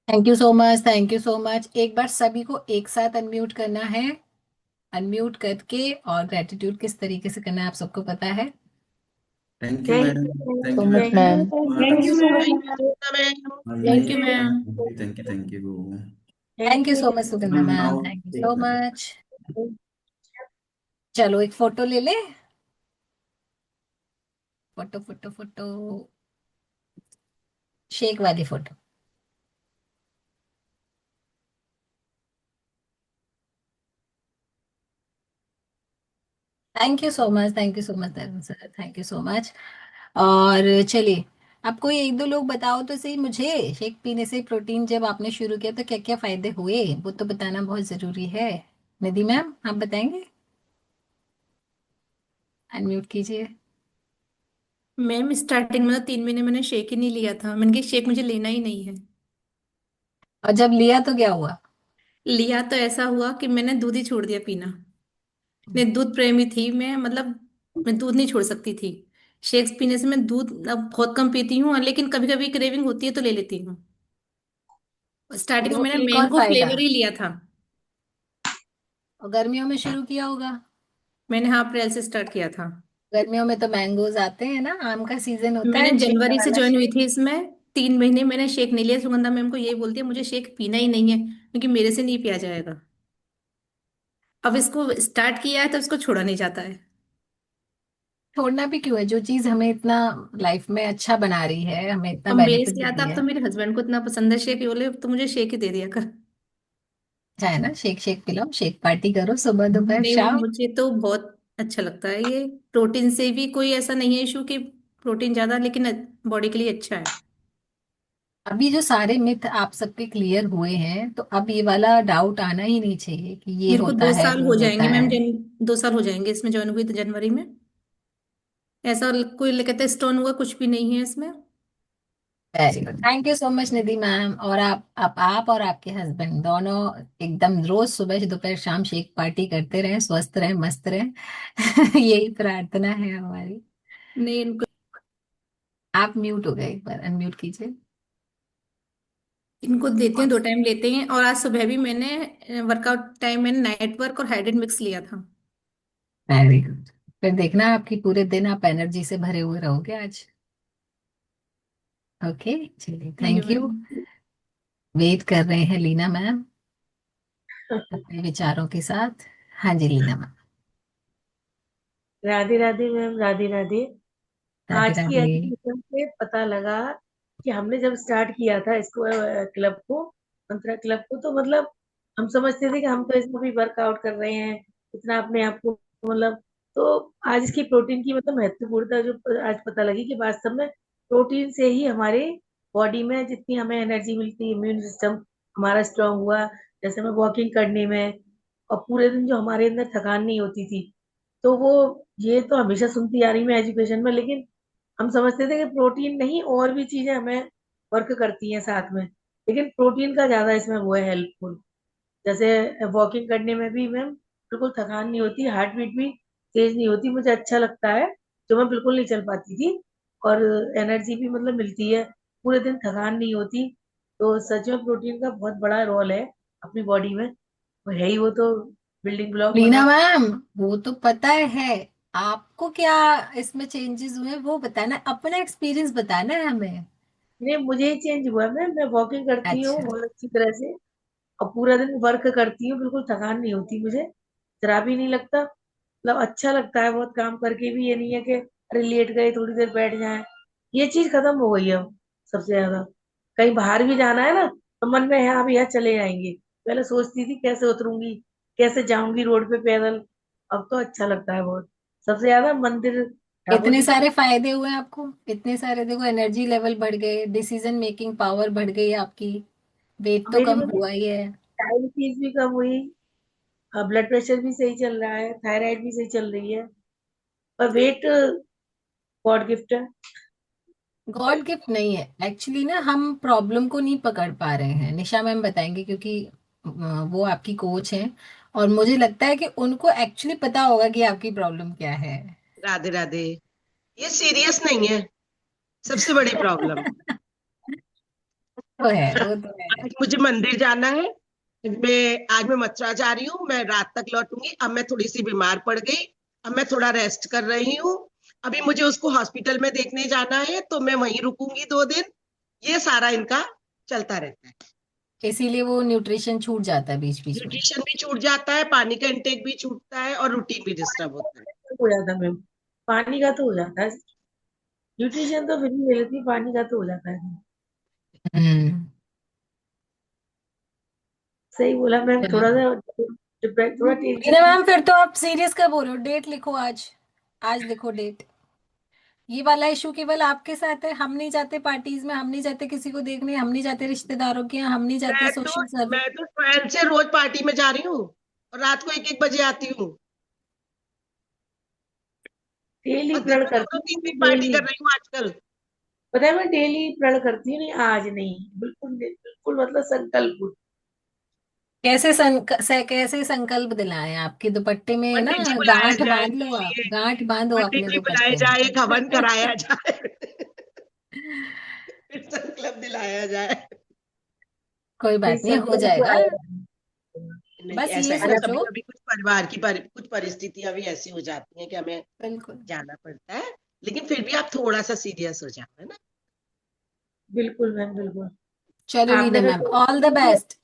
Thank you so much, thank you so much. एक बार सभी को एक साथ अनम्यूट करना है, अनम्यूट करके, और ग्रेटिट्यूड किस तरीके से करना है आप सबको पता है। Thank you thank ma'am. You, thank so you much, ma'am. Thank you, ma'am. Thank thank you you so ma'am. Much. Thank Thank you you, ma'am. ma'am. Thank you, thank you. Thank thank you you. So much Sugandha ma'am ma'am, now thank you take so the. Much. चलो एक photo ले ले। Photo photo photo, shake वाली photo. Thank you so much, thank you so much sir, thank you so much. और चलिए, आप कोई एक दो लोग बताओ तो सही मुझे, शेक पीने से प्रोटीन जब आपने शुरू किया तो क्या क्या फायदे हुए, वो तो बताना बहुत जरूरी है। निधि मैम आप बताएंगे? अनम्यूट कीजिए। मैम स्टार्टिंग में तो 3 महीने मैंने शेक ही नहीं लिया था। मैंने कहा शेक मुझे लेना ही नहीं है। और जब लिया तो क्या हुआ? लिया तो ऐसा हुआ कि मैंने दूध ही छोड़ दिया पीना। मैं दूध प्रेमी थी मैं, मतलब मैं दूध नहीं छोड़ सकती थी। शेक्स पीने से मैं दूध अब बहुत कम पीती हूँ, लेकिन कभी कभी क्रेविंग होती है तो ले लेती हूँ। स्टार्टिंग में वो मैंने एक और मैंगो फायदा, फ्लेवर ही लिया था। और गर्मियों में शुरू किया होगा। मैंने हाँ अप्रैल से स्टार्ट किया था। गर्मियों में तो मैंगोज आते हैं ना, आम का सीजन होता मैंने है, शीत जनवरी से वाला ज्वाइन हुई शेक। थी इसमें। 3 महीने मैंने शेक नहीं लिया। सुगंधा मैम को यही बोलती है मुझे शेक पीना ही नहीं है, क्योंकि मेरे से नहीं पिया जाएगा। अब इसको स्टार्ट किया है तो इसको छोड़ा नहीं जाता है। छोड़ना भी क्यों है, जो चीज हमें इतना लाइफ में अच्छा बना रही है, हमें इतना अब मेरे बेनिफिट से दे आता, रही अब तो है। मेरे हस्बैंड को इतना पसंद है शेक, ये बोले अब तो मुझे शेक ही दे दिया कर। अच्छा है ना, शेक शेक पिलाओ, शेक पार्टी करो सुबह दोपहर नहीं, शाम। मुझे तो बहुत अच्छा लगता है ये। प्रोटीन से भी कोई ऐसा नहीं है इशू कि प्रोटीन ज्यादा, लेकिन बॉडी के लिए अच्छा है। अभी जो सारे मिथ आप सबके क्लियर हुए हैं, तो अब ये वाला डाउट आना ही नहीं चाहिए कि ये मेरे को होता दो है साल वो हो होता जाएंगे मैम, है। 2 साल हो जाएंगे इसमें ज्वाइन हुई तो जनवरी में। ऐसा कोई कहता है स्टोन हुआ, कुछ भी नहीं है इसमें। Very good, thank you so much Nidhi ma'am. और आप और आपके हस्बैंड दोनों एकदम रोज सुबह दोपहर शाम शेक पार्टी करते रहें, स्वस्थ रहें, मस्त रहें। यही प्रार्थना है हमारी। नहीं, इनको आप म्यूट हो गए, एक बार अनम्यूट कीजिए। इनको देते हैं, 2 टाइम लेते हैं। और आज सुबह भी मैंने वर्कआउट टाइम मैंने नाइट वर्क और हाइड्रेट मिक्स लिया था। Very good. फिर देखना आपकी पूरे दिन आप एनर्जी से भरे हुए रहोगे आज। ओके, चलिए thank you thank you. Ma'am. Wait कर रहे हैं लीना मैम अपने विचारों के साथ। हाँ जी लीना मैम। राधे राधे मैम, राधे राधे। राधे आज की राधे। एजुकेशन से पता लगा कि हमने जब स्टार्ट किया था इसको, क्लब को, मंत्रा क्लब को, तो मतलब हम समझते थे कि हम तो इसमें भी वर्कआउट कर रहे हैं इतना अपने आप को, मतलब। तो आज इसकी प्रोटीन की मतलब महत्वपूर्णता जो आज पता लगी कि वास्तव में प्रोटीन से ही हमारे बॉडी में जितनी हमें एनर्जी मिलती है, इम्यून सिस्टम हमारा स्ट्रांग हुआ, जैसे हमें वॉकिंग करने में, और पूरे दिन जो हमारे अंदर थकान नहीं होती थी। तो वो, ये तो हमेशा सुनती आ रही मैं एजुकेशन में, लेकिन हम समझते थे कि प्रोटीन नहीं और भी चीजें हमें वर्क करती हैं साथ में, लेकिन प्रोटीन का ज्यादा इसमें वो है हेल्पफुल। जैसे वॉकिंग करने में भी मैम बिल्कुल थकान नहीं होती, हार्ट बीट भी तेज नहीं होती, मुझे अच्छा लगता है, जो मैं बिल्कुल नहीं चल पाती थी। और एनर्जी भी मतलब मिलती है, पूरे दिन थकान नहीं होती। तो सच में प्रोटीन का बहुत बड़ा रोल है अपनी बॉडी में, वो है ही, वो तो बिल्डिंग ब्लॉक लीना मतलब। मैम, वो तो पता है, आपको क्या इसमें चेंजेस हुए वो बताना है, अपना एक्सपीरियंस बताना है हमें। नहीं, मुझे ही चेंज हुआ है मैं वॉकिंग करती हूँ अच्छा। बहुत अच्छी तरह से, और पूरा दिन वर्क करती हूँ, बिल्कुल थकान नहीं होती मुझे, जरा भी नहीं लगता, मतलब अच्छा लगता है बहुत काम करके भी। ये नहीं है कि अरे लेट गए थोड़ी देर बैठ जाए, ये चीज खत्म हो गई है अब। सबसे ज्यादा कहीं बाहर भी जाना है ना, तो मन में है हाँ भैया चले जाएंगे, पहले सोचती थी कैसे उतरूंगी, कैसे जाऊंगी रोड पे पैदल। अब तो अच्छा लगता है बहुत। सबसे ज्यादा मंदिर, ढाबों इतने की सारे फायदे हुए आपको, इतने सारे, देखो एनर्जी लेवल बढ़ गए, डिसीजन मेकिंग पावर बढ़ गई आपकी, वेट तो मेरी कम मतलब हुआ ही है। डायबिटीज भी कम हुई, ब्लड प्रेशर भी सही चल रहा है, थायराइड भी सही चल रही है, पर वेट गॉड गिफ्ट है। गॉड गिफ्ट नहीं है एक्चुअली ना, हम प्रॉब्लम को नहीं पकड़ पा रहे हैं, निशा मैम बताएंगे क्योंकि वो आपकी कोच हैं, और मुझे लगता है कि उनको एक्चुअली पता होगा कि आपकी प्रॉब्लम क्या है। राधे राधे। ये सीरियस नहीं है, सबसे बड़ी प्रॉब्लम। तो है, वो तो है। आज मुझे मंदिर जाना है। आज मैं मथुरा जा रही हूँ, मैं रात तक लौटूंगी। अब मैं थोड़ी सी बीमार पड़ गई, अब मैं थोड़ा रेस्ट कर रही हूँ। अभी मुझे उसको हॉस्पिटल में देखने जाना है, तो मैं वहीं रुकूंगी 2 दिन। ये सारा इनका चलता रहता है। इसीलिए वो न्यूट्रिशन छूट जाता है बीच बीच में। न्यूट्रिशन भी छूट जाता है, पानी का इंटेक भी छूटता है और रूटीन भी डिस्टर्ब होता है। हो जाता है मैम, पानी का तो हो जाता है। न्यूट्रिशन तो फिर भी ले लेती, पानी का तो हो जाता है। हम्म। सही बोला मैम, थोड़ा चलो सा थोड़ा टेंशन रीना फ्री। मैम, फिर तो आप सीरियस कब हो रहे हो? डेट लिखो आज। आज लिखो डेट। ये वाला इशू केवल आपके साथ है? हम नहीं जाते पार्टीज में, हम नहीं जाते किसी को देखने, हम नहीं जाते रिश्तेदारों के यहाँ, हम नहीं जाते मैं तो सोशल सर्विस। मैं तो 12 से रोज पार्टी में जा रही हूँ और रात को 1-1 बजे आती हूँ डेली और दिन प्रण में करती 2-2 3-3 हूँ, पार्टी डेली। कर रही हूँ आजकल। पता है मैं डेली प्रण करती हूँ, नहीं आज नहीं, बिल्कुल बिल्कुल, मतलब संकल्प। कैसे संकल्प दिलाएं? आपके दुपट्टे में ना पंडित जी बुलाया गांठ जाए बांध लो, आप इसलिए, गांठ बांधो पंडित अपने जी बुलाए दुपट्टे में। जाए, एक हवन कराया जाए, फिर संकल्प दिलाया जाए। कोई नहीं, बात नहीं, हो संकल्प तो जाएगा। आया। नहीं, बस ऐसा ये है ना, सोचो। कभी कभी कुछ परिवार की कुछ परिस्थितियां भी ऐसी हो जाती हैं कि हमें बिल्कुल। जाना पड़ता है, लेकिन फिर भी आप थोड़ा सा सीरियस हो जाओ, है ना। बिल्कुल मैम, बिल्कुल। चलो रीना आपने तो मैम, ऑल द बेस्ट।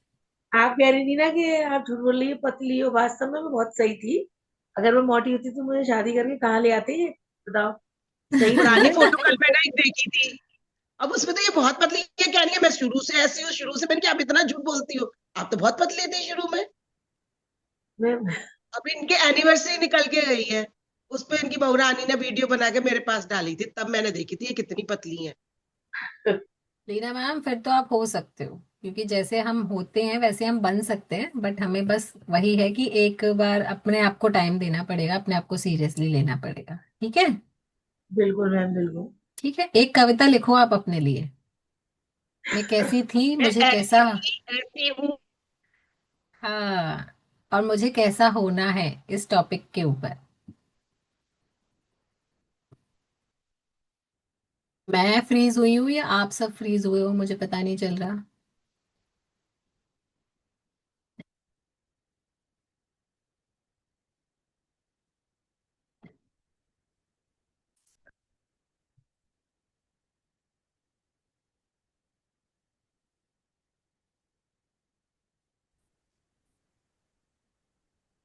आप कह रही थी ना कि आप झूठ बोल रही हो, पतली हो, वास्तव में मैं बहुत सही थी। अगर मैं मोटी होती तो मुझे शादी करके कहाँ ले आते ये, बताओ। सही थी पुरानी मैं। फोटो कल मैंने एक देखी थी, अब उसमें तो ये बहुत पतली है, कह रही है मैं शुरू से ऐसी हूँ, शुरू से। मैंने कहा आप इतना झूठ बोलती हो, आप तो बहुत पतले थे शुरू में। मैं अब इनके एनिवर्सरी निकल के गई है, उस पे इनकी बहू रानी ने वीडियो बना के मेरे पास डाली थी, तब मैंने देखी थी ये कितनी पतली है। रीना मैम, फिर तो आप हो सकते हो, क्योंकि जैसे हम होते हैं वैसे हम बन सकते हैं, बट हमें बस वही है कि एक बार अपने आप को टाइम देना पड़ेगा, अपने आप को सीरियसली लेना पड़ेगा। ठीक है? बिल्कुल मैम, बिल्कुल। ठीक है, एक कविता लिखो आप अपने लिए। मैं कैसी थी, मैं मुझे ऐसी कैसा। थी ऐसी हूँ। हाँ, और मुझे कैसा होना है, इस टॉपिक के ऊपर। मैं फ्रीज हुई हूँ या आप सब फ्रीज हुए हो, मुझे पता नहीं चल रहा।